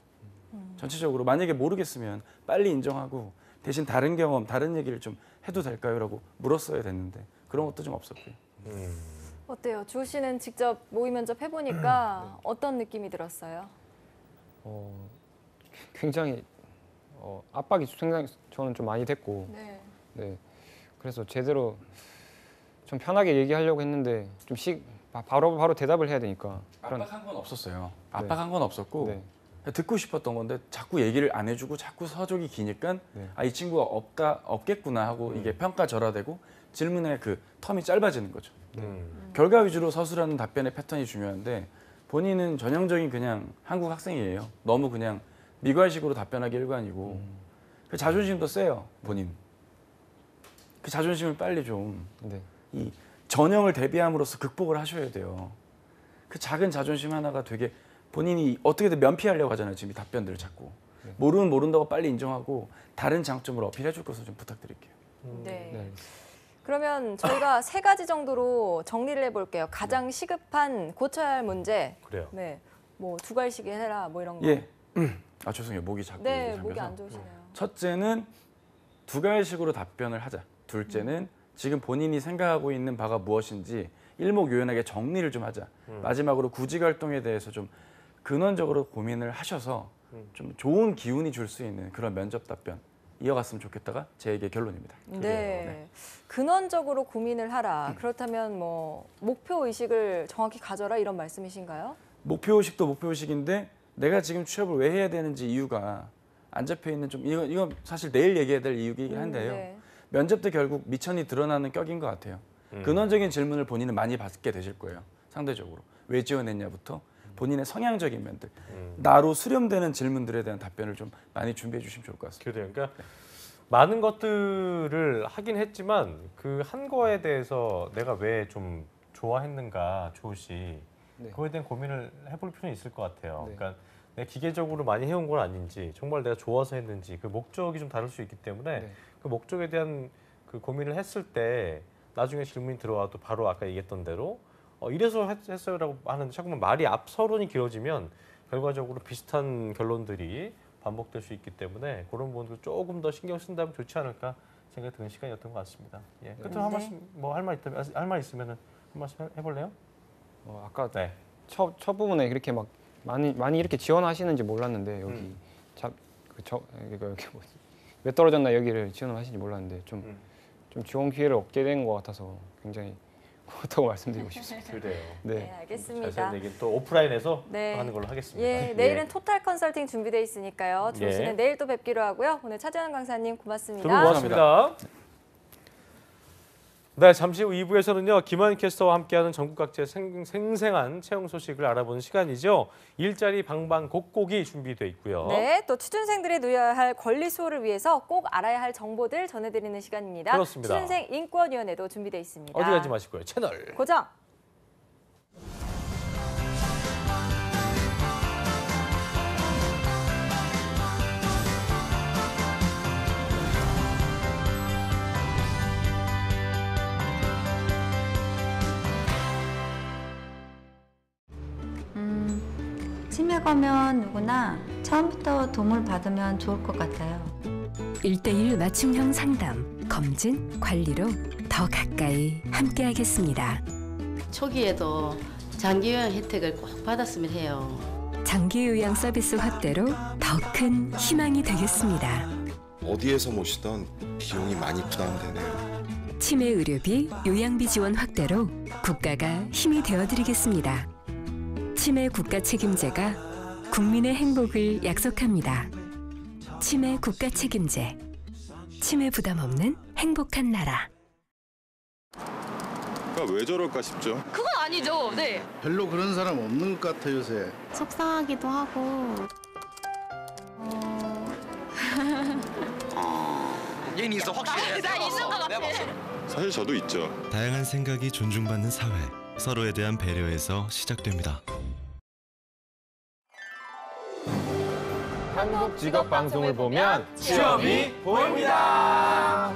전체적으로 만약에 모르겠으면 빨리 인정하고 대신 다른 경험, 다른 얘기를 좀 해도 될까요? 라고 물었어야 됐는데 그런 것도 좀 없었고요. 어때요? 주 씨는 직접 모의 면접 해보니까 어떤 느낌이 들었어요? 굉장히 압박이 굉장히 저는 좀 많이 됐고 네. 네. 그래서 제대로 좀 편하게 얘기하려고 했는데 좀 바로 대답을 해야 되니까 압박한 건 없었어요. 압박한 건 없었고 네. 듣고 싶었던 건데 자꾸 얘기를 안 해주고 자꾸 서적이 기니까 네. 이 친구가 없겠구나 하고 이게 평가절하되고 질문의 그 텀이 짧아지는 거죠. 결과 위주로 서술하는 답변의 패턴이 중요한데 본인은 전형적인 그냥 한국 학생이에요. 너무 그냥 미괄식으로 답변하기 일관이고 그 자존심도 세요 본인. 그 자존심을 빨리 좀 이 전형을 대비함으로써 극복을 하셔야 돼요. 그 작은 자존심 하나가 되게 본인이 어떻게든 면피하려고 하잖아요. 지금 이 답변들을 자꾸. 모르면 모른다고 빨리 인정하고 다른 장점을 어필해 줄 것을 좀 부탁드릴게요. 네. 그러면 저희가 세 가지 정도로 정리를 해볼게요. 가장 시급한 고쳐야 할 문제. 그래요. 네. 뭐 두 갈씩 해라 뭐 이런 거. 예. 죄송해요. 목이 자꾸 네, 잠겨서. 목이 안 좋으시네요. 첫째는 두 가지식으로 답변을 하자. 둘째는 지금 본인이 생각하고 있는 바가 무엇인지 일목요연하게 정리를 좀 하자. 마지막으로 구직 활동에 대해서 좀 근원적으로 고민을 하셔서 좀 좋은 기운이 줄 수 있는 그런 면접 답변 이어갔으면 좋겠다가 제게 결론입니다. 네. 근원적으로 고민을 하라. 그렇다면 뭐 목표 의식을 정확히 가져라 이런 말씀이신가요? 목표의식도 목표의식인데 내가 지금 취업을 왜 해야 되는지 이유가 안 잡혀 있는 좀 이건 사실 내일 얘기해야 될 이유이긴 한데요. 네. 면접 때 결국 미천이 드러나는 격인 것 같아요. 근원적인 질문을 본인은 많이 받게 되실 거예요. 상대적으로 왜 지원했냐부터 본인의 성향적인 면들, 나로 수렴되는 질문들에 대한 답변을 좀 많이 준비해 주시면 좋을 것 같습니다. 그래요. 그러니까 많은 것들을 하긴 했지만 그 한 거에 대해서 내가 왜 좀 좋아했는가, 조시 네. 그거에 대한 고민을 해볼 필요는 있을 것 같아요. 네. 그러니까 내가 기계적으로 많이 해온 건 아닌지, 정말 내가 좋아서 했는지 그 목적이 좀 다를 수 있기 때문에 네. 그 목적에 대한 그 고민을 했을 때 나중에 질문이 들어와도 바로 아까 얘기했던 대로 이래서 했어요라고 하는데 자꾸만 말이 앞 서론이 길어지면 결과적으로 비슷한 결론들이 반복될 수 있기 때문에 그런 부분도 조금 더 신경 쓴다면 좋지 않을까 생각이 드는 시간이었던 것 같습니다. 예. 끝으로 한 네. 말씀 뭐 할 말 있으면은 한 말씀 해볼래요? 아까 네. 첫 부분에 그렇게 막 많이 이렇게 지원하시는지 몰랐는데 여기 이렇게 왜 떨어졌나 여기를 지원하시는지 몰랐는데 좀 지원 기회를 얻게 된 것 같아서 굉장히 고맙다고 말씀드리고 싶습니다. 그래요. 네, 네. 알겠습니다. 자세한 얘기는 또 오프라인에서 네. 하는 걸로 하겠습니다. 예, 내일은 토탈 컨설팅 준비되어 있으니까요. 조 예. 씨는 내일 또 뵙기로 하고요. 오늘 차재현 강사님 고맙습니다. 두 분 고맙습니다. 네, 잠시 후 2부에서는요. 김한 캐스터와 함께하는 전국 각지의 생생한 채용 소식을 알아보는 시간이죠. 일자리 방방곡곡이 준비되어 있고요. 네, 또 취준생들이 누려야 할 권리 수호를 위해서 꼭 알아야 할 정보들 전해드리는 시간입니다. 그렇습니다. 취준생 인권위원회도 준비되어 있습니다. 어디 가지 마시고요. 채널 고정. 치매가면 누구나 처음부터 도움을 받으면 좋을 것 같아요. 1:1 맞춤형 상담, 검진, 관리로 더 가까이 함께하겠습니다. 초기에도 장기요양 혜택을 꼭 받았으면 해요. 장기요양 서비스 확대로 더 큰 희망이 되겠습니다. 어디에서 모시던 비용이 많이 부담되네요. 치매 의료비, 요양비 지원 확대로 국가가 힘이 되어드리겠습니다. 치매 국가 책임제가 국민의 행복을 약속합니다. 치매 국가 책임제. 치매 부담 없는 행복한 나라. 왜 저럴까 싶죠? 그건 아니죠. 네. 별로 그런 사람 없는 것 같아요, 요새. 속상하기도 하고. 얘는 있어 확실해. 나 있는 것 같아. 사실 저도 있죠. 다양한 생각이 존중받는 사회, 서로에 대한 배려에서 시작됩니다. 한국 직업 방송을 보면 취업이 보입니다.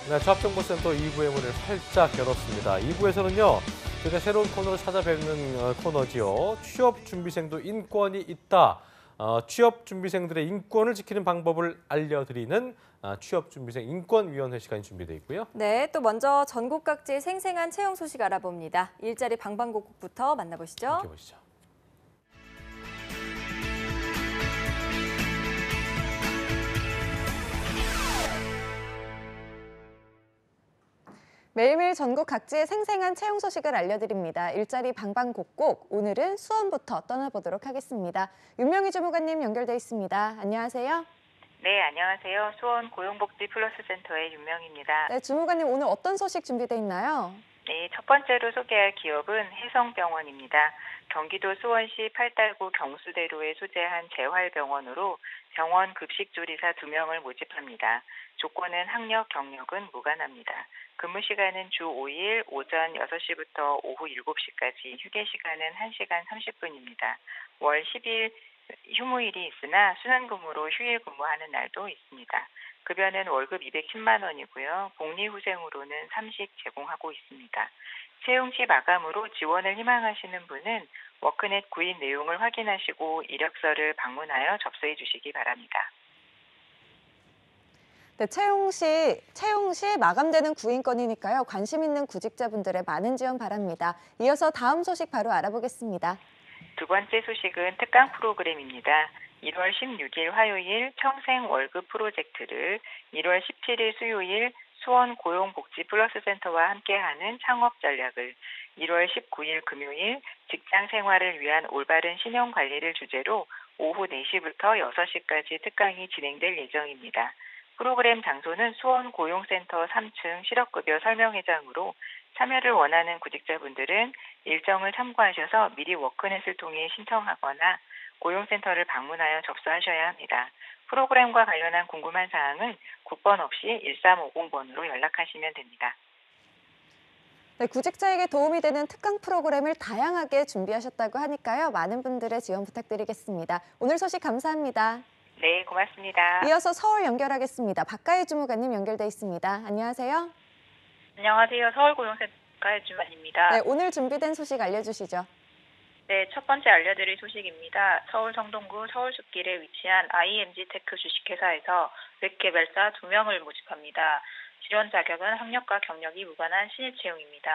네, 취업정보센터 2부의 문을 활짝 열었습니다. 2부에서는요, 저희가 새로운 코너를 찾아뵙는 코너지요. 취업준비생도 인권이 있다. 취업준비생들의 인권을 지키는 방법을 알려드리는 취업준비생 인권위원회 시간이 준비되어 있고요. 네, 또 먼저 전국 각지의 생생한 채용 소식 알아봅니다. 일자리 방방곡곡부터 만나보시죠. 함께 보시죠. 매일매일 전국 각지의 생생한 채용 소식을 알려드립니다. 일자리 방방곡곡, 오늘은 수원부터 떠나보도록 하겠습니다. 윤명희 주무관님 연결돼 있습니다. 안녕하세요. 네, 안녕하세요. 수원 고용복지 플러스 센터의 윤명희입니다. 네, 주무관님 오늘 어떤 소식 준비돼 있나요? 네, 첫 번째로 소개할 기업은 혜성병원입니다. 경기도 수원시 팔달구 경수대로에 소재한 재활병원으로 병원 급식조리사 2명을 모집합니다. 조건은 학력, 경력은 무관합니다. 근무 시간은 주 5일 오전 6시부터 오후 7시까지, 휴게 시간은 1시간 30분입니다. 월 10일 휴무일이 있으나 순환근무로 휴일 근무하는 날도 있습니다. 급여는 월급 210만 원이고요. 복리후생으로는 3식 제공하고 있습니다. 채용 시 마감으로 지원을 희망하시는 분은 워크넷 구인 내용을 확인하시고 이력서를 방문하여 접수해 주시기 바랍니다. 네, 채용 시 마감되는 구인건이니까요. 관심 있는 구직자분들의 많은 지원 바랍니다. 이어서 다음 소식 바로 알아보겠습니다. 두 번째 소식은 특강 프로그램입니다. 1월 16일 화요일 평생 월급 프로젝트를 1월 17일 수요일 수원 고용복지플러스센터와 함께하는 창업 전략을 1월 19일 금요일 직장 생활을 위한 올바른 신용 관리를 주제로 오후 4시부터 6시까지 특강이 진행될 예정입니다. 프로그램 장소는 수원 고용센터 3층 실업급여 설명회장으로 참여를 원하는 구직자분들은 일정을 참고하셔서 미리 워크넷을 통해 신청하거나 고용센터를 방문하여 접수하셔야 합니다. 프로그램과 관련한 궁금한 사항은 국번 없이 1350번으로 연락하시면 됩니다. 네, 구직자에게 도움이 되는 특강 프로그램을 다양하게 준비하셨다고 하니까요. 많은 분들의 지원 부탁드리겠습니다. 오늘 소식 감사합니다. 네, 고맙습니다. 이어서 서울 연결하겠습니다. 박가희 주무관님 연결돼 있습니다. 안녕하세요. 안녕하세요. 서울고용센터 박가희 주무관입니다. 네, 오늘 준비된 소식 알려주시죠. 네, 첫 번째 알려드릴 소식입니다. 서울 성동구 서울숲길에 위치한 IMG테크 주식회사에서 웹개발자 2명을 모집합니다. 지원 자격은 학력과 경력이 무관한 신입 채용입니다.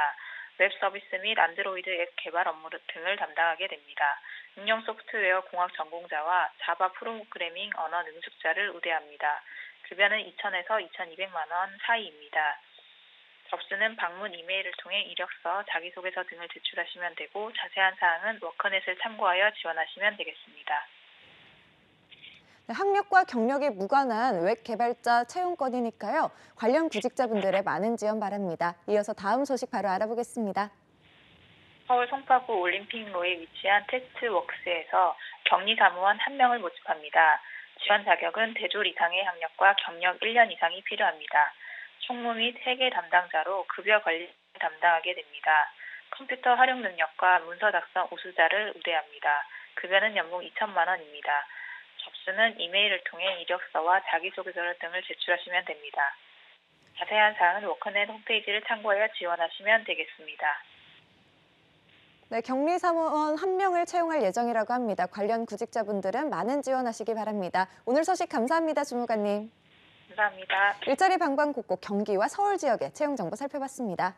웹 서비스 및 안드로이드 앱 개발 업무 등을 담당하게 됩니다. 응용 소프트웨어 공학 전공자와 자바 프로그래밍 언어 능숙자를 우대합니다. 급여는 2,000에서 2,200만 원 사이입니다. 접수는 방문 이메일을 통해 이력서, 자기소개서 등을 제출하시면 되고 자세한 사항은 워크넷을 참고하여 지원하시면 되겠습니다. 네, 학력과 경력이 무관한 웹 개발자 채용건이니까요. 관련 구직자분들의 많은 지원 바랍니다. 이어서 다음 소식 바로 알아보겠습니다. 서울 송파구 올림픽로에 위치한 테스트웍스에서 격리사무원 1명을 모집합니다. 지원 자격은 대졸 이상의 학력과 경력 1년 이상이 필요합니다. 총무 및 회계 담당자로 급여 관리를 담당하게 됩니다. 컴퓨터 활용 능력과 문서 작성 우수자를 우대합니다. 급여는 연봉 2천만 원입니다. 접수는 이메일을 통해 이력서와 자기소개서 등을 제출하시면 됩니다. 자세한 사항은 워크넷 홈페이지를 참고하여 지원하시면 되겠습니다. 네, 격리사무원 1명을 채용할 예정이라고 합니다. 관련 구직자분들은 많은 지원하시기 바랍니다. 오늘 소식 감사합니다, 주무관님. 감사합니다. 일자리 방방곡곡 경기와 서울 지역의 채용 정보 살펴봤습니다.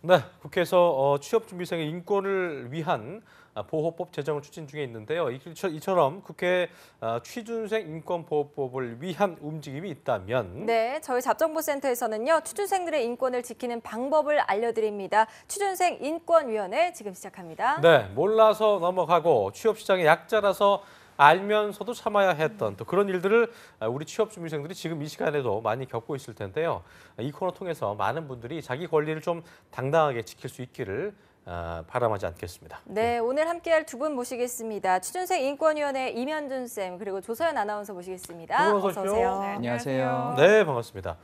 네, 국회에서 취업준비생의 인권을 위한 보호법 제정을 추진 중에 있는데요. 이처럼 국회 취준생 인권보호법을 위한 움직임이 있다면 네, 저희 잡정보센터에서는요. 취준생들의 인권을 지키는 방법을 알려드립니다. 취준생 인권위원회 지금 시작합니다. 네, 몰라서 넘어가고 취업시장의 약자라서 알면서도 참아야 했던 또 그런 일들을 우리 취업준비생들이 지금 이 시간에도 많이 겪고 있을 텐데요. 이 코너 통해서 많은 분들이 자기 권리를 좀 당당하게 지킬 수 있기를 바람하지 않겠습니다. 네, 오늘 함께할 두 분 모시겠습니다. 취준생 인권위원회 이면준 쌤 그리고 조서연 아나운서 모시겠습니다. 어서 오십시오. 네, 안녕하세요. 네, 반갑습니다.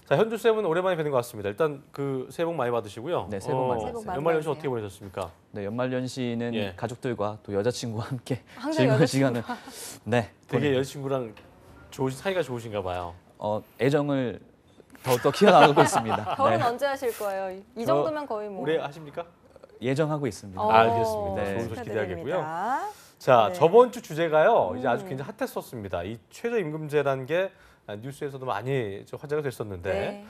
자, 현주 쌤은 오랜만에 뵙는 것 같습니다. 일단 새해 복 많이 받으시고요. 네, 새해 복 많이 받으세요. 연말 연시 어떻게 보내셨습니까? 네, 연말 연시는 가족들과 또 여자친구와 함께 항상 즐거운 시간을 되게 여자친구랑 사이가 좋으신가 봐요. 애정을 더욱더 키워나가고 있습니다. 결혼 네. 언제 하실 거예요? 이 정도면 거의 뭐. 올해 하십니까? 예정하고 있습니다. 알겠습니다. 네. 좋은 소식 기대하겠고요. 축하드립니다. 자, 네. 저번 주 주제가요. 이제 아주 굉장히 핫했었습니다. 이 최저임금제라는 게 뉴스에서도 많이 화제가 됐었는데 네.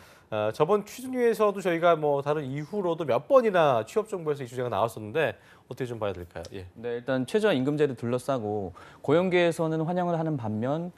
저번 취준위에서도 저희가 다른 이후로도 몇 번이나 취업정보에서 이 주제가 나왔었는데 어떻게 좀 봐야 될까요? 예. 네, 일단 최저임금제를 둘러싸고 고용계에서는 환영을 하는 반면,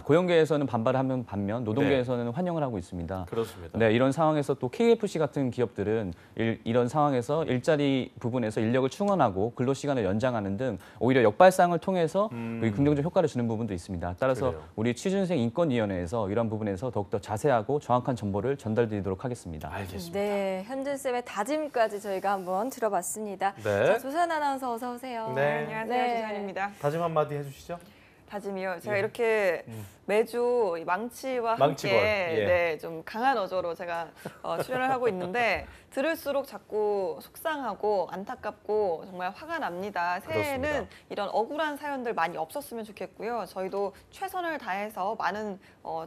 고용계에서는 반발을 하는 반면 노동계에서는 환영을 하고 있습니다. 그렇습니다. 네, 이런 상황에서 또 KFC 같은 기업들은 이런 상황에서 일자리 부분에서 인력을 충원하고 근로시간을 연장하는 등 오히려 역발상을 통해서 긍정적 효과를 주는 부분도 있습니다. 따라서 그래요. 우리 취준생 인권위원회에서 이런 부분에서 더욱더 자세하고 정확한 정보를 전달드리도록 하겠습니다. 알겠습니다. 네, 현준 쌤의 다짐까지 저희가 한번 들어봤습니다. 네. 자, 조선 아나운서 어서 오세요. 네. 안녕하세요. 조선입니다. 다짐 한마디 해주시죠. 다짐이요. 제가 예. 이렇게 매주 망치와 함께 예. 네, 좀 강한 어조로 제가 출연을 하고 있는데 들을수록 자꾸 속상하고 안타깝고 정말 화가 납니다. 새해에는 그렇습니다. 이런 억울한 사연들 많이 없었으면 좋겠고요. 저희도 최선을 다해서 많은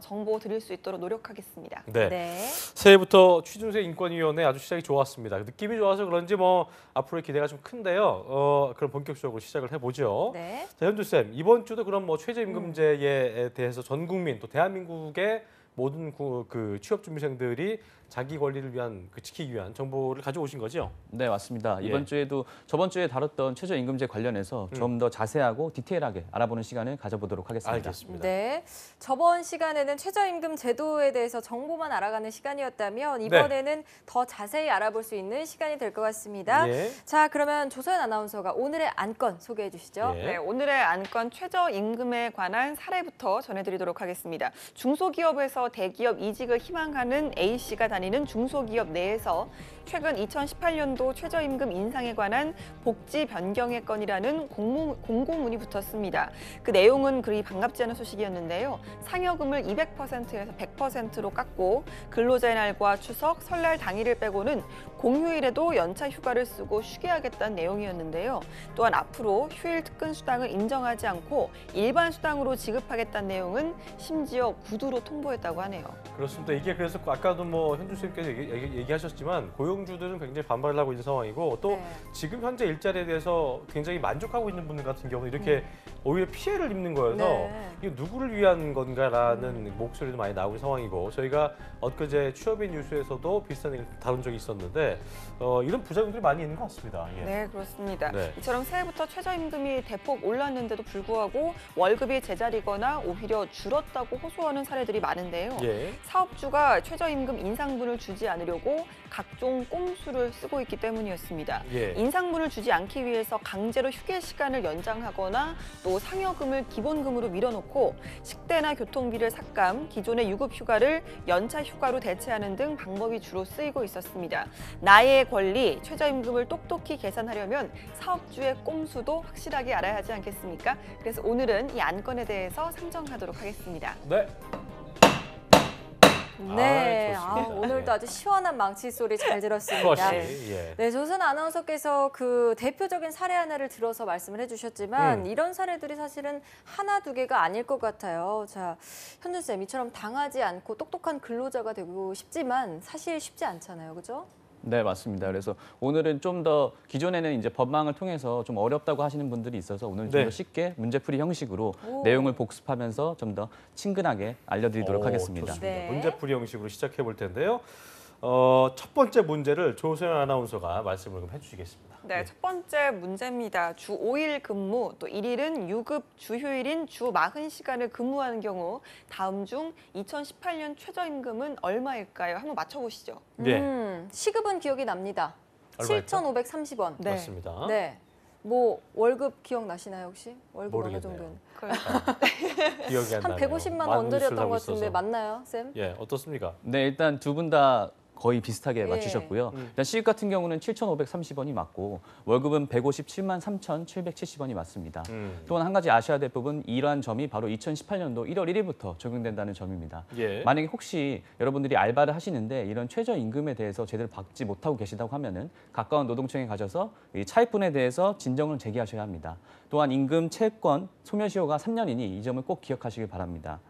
정보 드릴 수 있도록 노력하겠습니다. 네. 새해부터 취준생 인권위원회 아주 시작이 좋았습니다. 느낌이 좋아서 그런지 뭐 앞으로의 기대가 좀 큰데요. 그럼 본격적으로 시작을 해보죠. 네. 자, 현주 쌤, 이번 주도 그럼 뭐 최저임금제에 대해서 전 국민 또 대한민국의 모든 그 취업준비생들이 자기 권리를 위한 지키기 위한 정보를 가져오신 거죠? 네, 맞습니다. 예. 이번 주에도 저번 주에 다뤘던 최저임금제 관련해서 좀 더 자세하고 디테일하게 알아보는 시간을 가져보도록 하겠습니다. 알겠습니다. 네, 저번 시간에는 최저임금 제도에 대해서 정보만 알아가는 시간이었다면 이번에는 더 자세히 알아볼 수 있는 시간이 될 것 같습니다. 예. 자, 그러면 조서연 아나운서가 오늘의 안건 소개해 주시죠. 네, 오늘의 안건 최저임금에 관한 사례부터 전해드리도록 하겠습니다. 중소기업에서 대기업 이직을 희망하는 A씨가 다니는 중소기업 내에서 최근 2018년도 최저임금 인상에 관한 복지 변경의 건이라는 공고문이 붙었습니다. 그 내용은 그리 반갑지 않은 소식이었는데요. 상여금을 200%에서 100%로 깎고 근로자의 날과 추석, 설날 당일을 빼고는 공휴일에도 연차 휴가를 쓰고 쉬게 하겠다는 내용이었는데요. 또한 앞으로 휴일 특근 수당을 인정하지 않고 일반 수당으로 지급하겠다는 내용은 심지어 구두로 통보했다고 하네요. 그렇습니다. 이게 그래서 아까도 뭐 현주 쌤께서 얘기하셨지만 고용주들은 굉장히 반발을 하고 있는 상황이고 또 지금 현재 일자리에 대해서 굉장히 만족하고 있는 분들 같은 경우는 이렇게 오히려 피해를 입는 거여서 이게 누구를 위한 건가라는 목소리도 많이 나오는 상황이고 저희가 엊그제 취업인 뉴스에서도 비슷한 얘기를 다룬 적이 있었는데 이런 부작용들이 많이 있는 것 같습니다. 예. 네, 그렇습니다. 네. 이처럼 새해부터 최저임금이 대폭 올랐는데도 불구하고 월급이 제자리거나 오히려 줄었다고 호소하는 사례들이 많은데요. 예. 사업주가 최저임금 인상분을 주지 않으려고 각종 꼼수를 쓰고 있기 때문이었습니다. 예. 인상분을 주지 않기 위해서 강제로 휴게 시간을 연장하거나 또 상여금을 기본금으로 밀어놓고 식대나 교통비를 삭감, 기존의 유급 휴가를 연차 휴가로 대체하는 등 방법이 주로 쓰이고 있었습니다. 나의 권리, 최저임금을 똑똑히 계산하려면 사업주의 꼼수도 확실하게 알아야 하지 않겠습니까? 그래서 오늘은 이 안건에 대해서 상정하도록 하겠습니다. 네. 네, 좋습니다. 오늘도 아주 시원한 망치 소리 잘 들었습니다. 예. 네, 조선 아나운서께서 그 대표적인 사례 하나를 들어서 말씀을 해주셨지만 이런 사례들이 사실은 하나 두 개가 아닐 것 같아요. 자, 현준 쌤, 이처럼 당하지 않고 똑똑한 근로자가 되고 싶지만 사실 쉽지 않잖아요, 그죠? 네, 맞습니다. 그래서 오늘은 좀 더 기존에는 이제 법망을 통해서 좀 어렵다고 하시는 분들이 있어서 오늘 좀 더 쉽게 문제풀이 형식으로 내용을 복습하면서 좀 더 친근하게 알려드리도록 하겠습니다. 좋습니다. 문제풀이 형식으로 시작해 볼 텐데요. 첫 번째 문제를 조소연 아나운서가 말씀을 좀 해주시겠습니다. 네, 첫 번째 문제입니다. 주 5일 근무, 또 1일은 유급 주휴일인 주 40시간을 근무하는 경우 다음 중 2018년 최저임금은 얼마일까요? 한번 맞춰보시죠. 시급은 기억이 납니다. 7,530원. 네. 맞습니다. 네. 뭐 월급 기억나시나요 혹시? 월급 어느 정도는? 기억이 안 나요. 한 150만 원 언저리였던 것 같은데 맞나요, 쌤? 예, 어떻습니까? 네, 일단 두 분 다 거의 비슷하게 맞추셨고요. 일단 시급 같은 경우는 7,530원이 맞고 월급은 157만 3,770원이 맞습니다. 또한 한 가지 아셔야 될 부분 이러한 점이 바로 2018년도 1월 1일부터 적용된다는 점입니다. 예. 만약에 혹시 여러분들이 알바를 하시는데 이런 최저임금에 대해서 제대로 받지 못하고 계시다고 하면은 가까운 노동청에 가셔서 이 차입분에 대해서 진정을 제기하셔야 합니다. 또한 임금 채권 소멸시효가 3년이니 이 점을 꼭 기억하시길 바랍니다.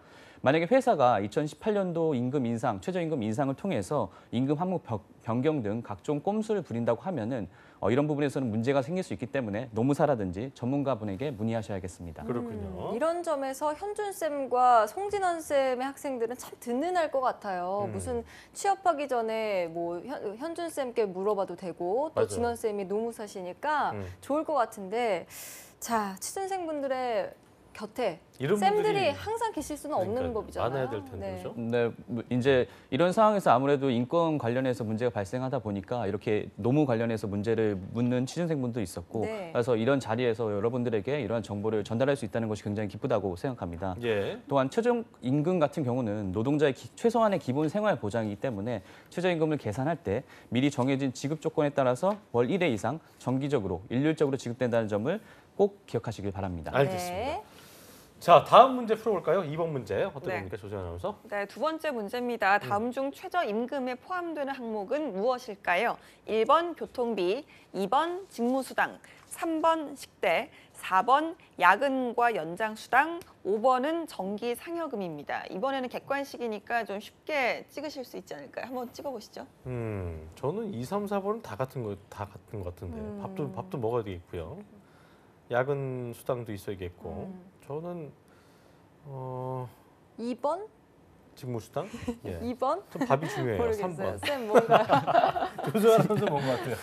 만약에 회사가 2018년도 임금 인상, 최저임금 인상을 통해서 임금 항목 변경 등 각종 꼼수를 부린다고 하면은 이런 부분에서는 문제가 생길 수 있기 때문에 노무사라든지 전문가분에게 문의하셔야겠습니다. 그렇군요. 이런 점에서 현준 쌤과 송진원 쌤의 학생들은 참 든든할 것 같아요. 무슨 취업하기 전에 뭐 현준 쌤께 물어봐도 되고 또 맞아요. 진원 쌤이 노무사시니까 좋을 것 같은데 자, 취준생분들의 곁에 이런 쌤들이 분들이 항상 계실 수는 없는 그러니까요. 법이잖아요. 많아야 될 텐데, 그죠? 네, 뭐 이제 이런 상황에서 아무래도 인권 관련해서 문제가 발생하다 보니까 이렇게 노무 관련해서 문제를 묻는 취준생분도 있었고 네. 그래서 이런 자리에서 여러분들에게 이러한 정보를 전달할 수 있다는 것이 굉장히 기쁘다고 생각합니다. 예. 또한 최저임금 같은 경우는 노동자의 최소한의 기본 생활 보장이기 때문에 최저임금을 계산할 때 미리 정해진 지급 조건에 따라서 월 1회 이상 정기적으로 일률적으로 지급된다는 점을 꼭 기억하시길 바랍니다. 알겠습니다. 네. 자, 다음 문제 풀어볼까요? 2번 문제 어떤 네. 겁니까, 조정 아나운서? 네, 두 번째 문제입니다. 다음 중 최저임금에 포함되는 항목은 무엇일까요? 1번 교통비, 2번 직무수당, 3번 식대, 4번 야근과 연장수당, 5번은 정기상여금입니다. 이번에는 객관식이니까 좀 쉽게 찍으실 수 있지 않을까요? 한번 찍어보시죠. 저는 2, 3, 4번은 다 같은 것 같은데 밥도 먹어야 되겠고요. 야근 수당도 있어야겠고 저는 2번? 직무수당? 예. 2번? 좀 밥이 중요해요. 모르겠어요. 3번. 쌤 뭔가 조정 아나운서 뭔 것 같아요?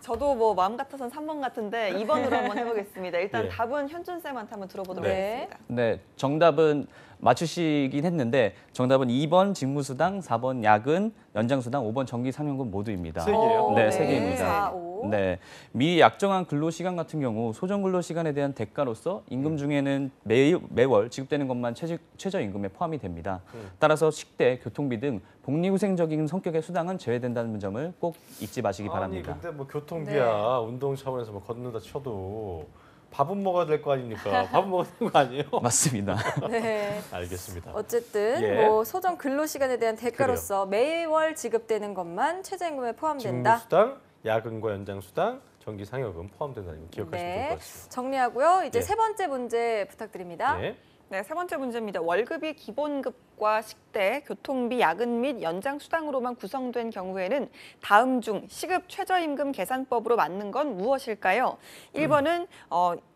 저도 뭐 마음 같아서는 3번 같은데 2번으로 한번 해보겠습니다. 일단 예. 답은 현준 쌤한테 한번 들어보도록 네. 하겠습니다. 네, 정답은 맞추시긴 했는데 정답은 2번 직무수당, 4번 야근, 연장수당, 5번 정기상여금 모두입니다. 세 개예요? 네, 네. 세 개입니다. 4, 5. 네, 미리 약정한 근로시간 같은 경우 소정 근로시간에 대한 대가로서 임금 중에는 매월 지급되는 것만 최저임금에 포함이 됩니다. 따라서 식대, 교통비 등 복리후생적인 성격의 수당은 제외된다는 점을 꼭 잊지 마시기 바랍니다. 아니 근데 뭐 교통비야 운동 차원에서 뭐 걷는다 쳐도 밥은 먹어야 될 거 아닙니까? 밥은 먹어야 되는 거 아니에요? 맞습니다. 네. 알겠습니다. 어쨌든 예. 뭐 소정 근로시간에 대한 대가로서 매월 지급되는 것만 최저임금에 포함된다. 직무수당, 야근과 연장수당, 정기상여금 포함된다는 거 기억하시면 좋을 것 같습니다. 정리하고요. 이제 예. 세 번째 문제 부탁드립니다. 예. 네, 세 번째 문제입니다. 월급이 기본급과 식대, 교통비, 야근 및 연장수당으로만 구성된 경우에는 다음 중 시급 최저임금 계산법으로 맞는 건 무엇일까요? 1번은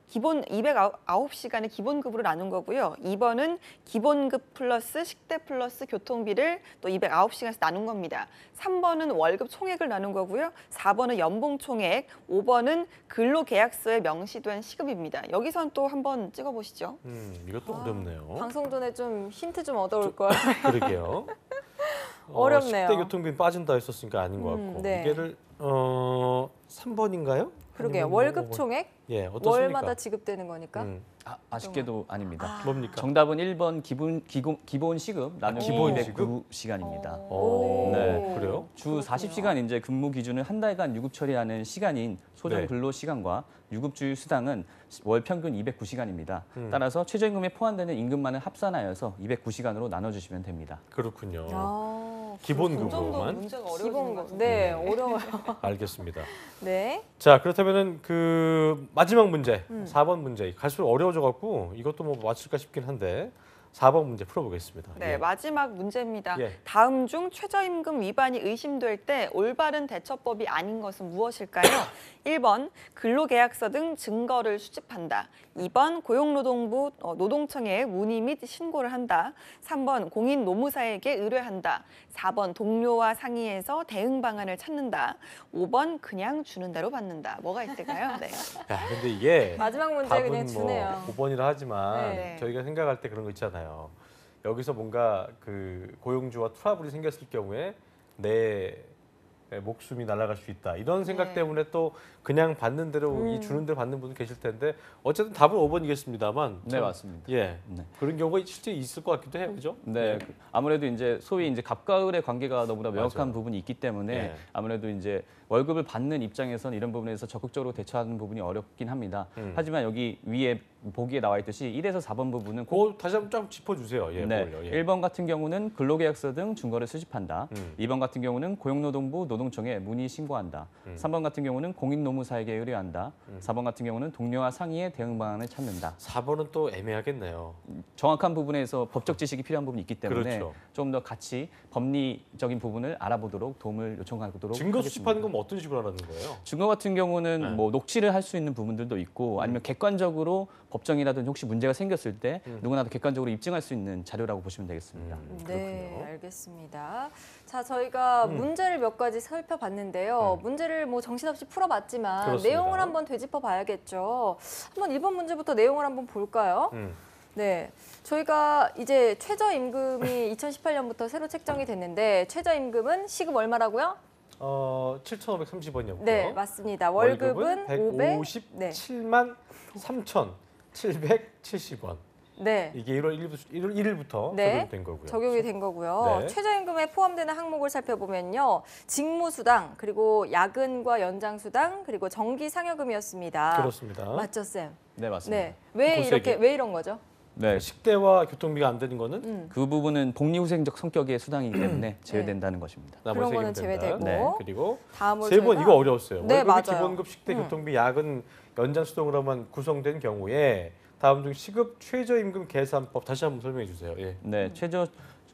기본 209시간의 기본급으로 나눈 거고요. 2번은 기본급 플러스 식대 플러스 교통비를 또 209시간에서 나눈 겁니다. 3번은 월급 총액을 나눈 거고요. 4번은 연봉 총액, 5번은 근로계약서에 명시된 시급입니다. 여기선 또 한번 찍어보시죠. 이것도 어렵네요. 방송 전에 좀 힌트 좀 얻어올 걸. 그러게요. 어렵네요. 식대 교통비 빠진다 했었으니까 아닌 것 같고 네. 이게를 3번인가요? 그러게요. 월급 총액? 예, 어떻습니까? 월마다 지급되는 거니까. 아쉽게도 아닙니다. 뭡니까? 정답은 1번 기본 시급 나누기 기본 209시간입니다. 네. 그래요? 주 40시간 이제 근무 기준을 한 달간 유급 처리하는 시간인 소정 네. 근로 시간과 유급주의 수당은 월 평균 209시간입니다. 따라서 최저임금에 포함되는 임금만을 합산하여서 209시간으로 나눠주시면 됩니다. 그렇군요. 기본급으로만. 문제가 어려워지는 것 기본급. 같은데. 네, 어려워요. 알겠습니다. 네. 자, 그렇다면은 그 마지막 문제, 4번 문제 갈수록 어려워져 갖고 이것도 뭐 맞출까 싶긴 한데 4번 문제 풀어보겠습니다. 네, 예. 마지막 문제입니다. 예. 다음 중 최저임금 위반이 의심될 때 올바른 대처법이 아닌 것은 무엇일까요? 1번 근로계약서 등 증거를 수집한다. 2번 고용노동부 노동청에 문의 및 신고를 한다. 3번 공인노무사에게 의뢰한다. 4번 동료와 상의해서 대응 방안을 찾는다. 5번 그냥 주는 대로 받는다. 뭐가 있을까요? 네. 야, 근데 이게 마지막 문제 답은 그냥 주네요. 뭐 5번이라 하지만 네. 저희가 생각할 때 그런 거 있잖아요. 여기서 뭔가 그 고용주와 트러블이 생겼을 경우에 내 목숨이 날아갈 수 있다. 이런 생각 네. 때문에 또 그냥 받는 대로 이 주는 대로 받는 분도 계실 텐데 어쨌든 답은 5번이겠습니다만. 네, 맞습니다. 예. 네. 그런 경우가 실제 있을 것 같기도 해요. 그죠? 네, 아무래도 이제 소위 이제 갑과 을의 관계가 너무나 명확한 맞아요. 부분이 있기 때문에 네. 아무래도 이제 월급을 받는 입장에서는 이런 부분에서 적극적으로 대처하는 부분이 어렵긴 합니다. 하지만 여기 위에 보기에 나와 있듯이 1에서 4번 부분은 그거 다시 한번 좀 짚어주세요. 예, 네, 뭘요? 예. 1번 같은 경우는 근로계약서 등 증거를 수집한다. 2번 같은 경우는 고용노동부 노동청에 문의 신고한다. 3번 같은 경우는 공인노무사에게 의뢰한다. 4번 같은 경우는 동료와 상의해 대응 방안을 찾는다. 4번은 또 애매하겠네요. 정확한 부분에서 법적 지식이 필요한 부분이 있기 때문에 그렇죠. 좀 더 같이 법리적인 부분을 알아보도록 도움을 요청하도록 증거 하겠습니다. 수집하는 건 어떤 식으로 하라는 거예요? 증거 같은 경우는 네. 뭐 녹취를 할 수 있는 부분들도 있고 아니면 객관적으로 법정이라든지 혹시 문제가 생겼을 때 누구나 다 객관적으로 입증할 수 있는 자료라고 보시면 되겠습니다. 네, 알겠습니다. 자, 저희가 문제를 몇 가지 살펴봤는데요. 문제를 뭐 정신없이 풀어봤지만 그렇습니다. 내용을 한번 되짚어 봐야겠죠. 한번 1번 문제부터 내용을 한번 볼까요? 네, 저희가 이제 최저임금이 2018년부터 새로 책정이 됐는데 최저임금은 시급 얼마라고요? 7,530원이었고요. 네, 맞습니다. 월급은 157만 3,770원. 네. 이게 1월 1일부터 네, 적용된 거고요. 적용이 된 거고요. 네. 최저임금에 포함되는 항목을 살펴보면요. 직무수당, 그리고 야근과 연장수당, 그리고 정기상여금이었습니다. 그렇습니다. 맞죠, 쌤? 네, 맞습니다. 네. 왜 이런 거죠? 네, 식대와 교통비가 안 되는 거는 그 부분은 복리후생적 성격의 수당이기 때문에 제외된다는 것입니다. 그런 거는 제외되고. 네. 그리고 다음으로 세 번 저희가- 이거 어려웠어요. 네, 월급이 맞아요. 기본급, 식대, 교통비, 야근, 연장수당으로만 구성된 경우에 다음 중 시급 최저임금 계산법 다시 한번 설명해 주세요. 예. 네,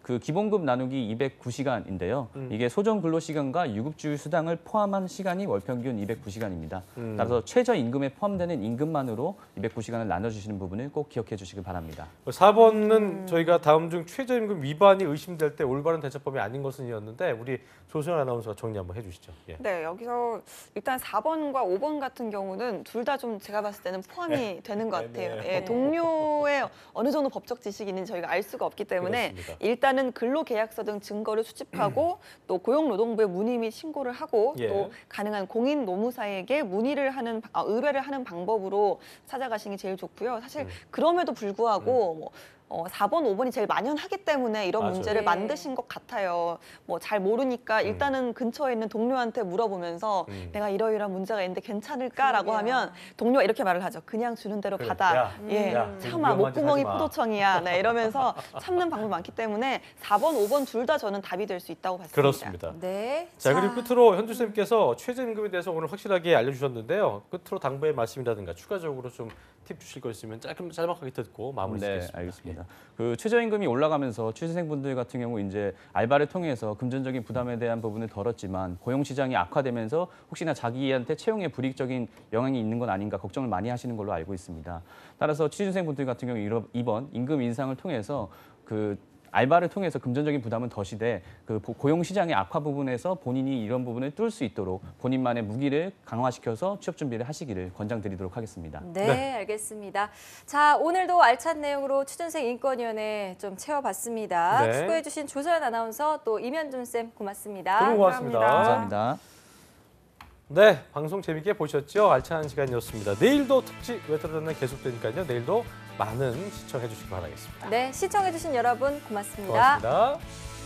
그 기본급 나누기 209시간인데요. 이게 소정 근로시간과 유급주휴 수당을 포함한 시간이 월평균 209시간입니다. 따라서 최저임금에 포함되는 임금만으로 209시간을 나눠주시는 부분을 꼭 기억해 주시길 바랍니다. 4번은 저희가 다음 중 최저임금 위반이 의심될 때 올바른 대처법이 아닌 것은이었는데 우리 조소연 아나운서가 정리 한번 해주시죠. 예. 네, 여기서 일단 4번과 5번 같은 경우는 둘 다 좀 제가 봤을 때는 포함이 되는 것 같아요. 예, 동료의 어느 정도 법적 지식이 있는지 저희가 알 수가 없기 때문에 그렇습니다. 일단은 근로계약서 등 증거를 수집하고 또 고용노동부에 문의 및 신고를 하고 예. 또 가능한 공인 노무사에게 의뢰를 하는 방법으로 찾아가시는 게 제일 좋고요. 사실 그럼에도 불구하고 뭐 4번, 5번이 제일 만연하기 때문에 이런 맞아요. 문제를 네. 만드신 것 같아요. 뭐 잘 모르니까 일단은 근처에 있는 동료한테 물어보면서 내가 이러이러한 문제가 있는데 괜찮을까라고 그러게요. 하면 동료가 이렇게 말을 하죠. 그냥 주는 대로 그래, 받아. 야, 예, 야, 참아. 위험한 짓 목구멍이 하지 마. 포도청이야. 네, 이러면서 참는 방법이 많기 때문에 4번, 5번 둘 다 저는 답이 될 수 있다고 봤습니다. 그렇습니다. 네. 자, 그리고 끝으로 현주 쌤께서 최저임금에 대해서 오늘 확실하게 알려주셨는데요. 끝으로 당부의 말씀이라든가 추가적으로 좀 팁 주실 거 있으면 짤막하게 듣고 마무리 네, 짓겠습니다. 알겠습니다. 그 최저임금이 올라가면서 취준생분들 같은 경우 이제 알바를 통해서 금전적인 부담에 대한 부분을 덜었지만 고용 시장이 악화되면서 혹시나 자기한테 채용에 불이익적인 영향이 있는 건 아닌가 걱정을 많이 하시는 걸로 알고 있습니다. 따라서 취준생분들 같은 경우 이번 임금 인상을 통해서 그 알바를 통해서 금전적인 부담은 덜시되 그 고용 시장의 악화 부분에서 본인이 이런 부분을 뚫을 수 있도록 본인만의 무기를 강화시켜서 취업 준비를 하시기를 권장드리도록 하겠습니다. 네, 알겠습니다. 자, 오늘도 알찬 내용으로 취준생 인권위원회 좀 채워봤습니다. 네. 수고해주신 조소연 아나운서 또 임현준 쌤 고맙습니다. 너무 고맙습니다. 감사합니다. 네, 방송 재밌게 보셨죠? 알찬 시간이었습니다. 내일도 특집 외터전은 계속되니까요. 내일도 많은 시청해 주시기 바라겠습니다. 네, 시청해주신 여러분 고맙습니다. 고맙습니다.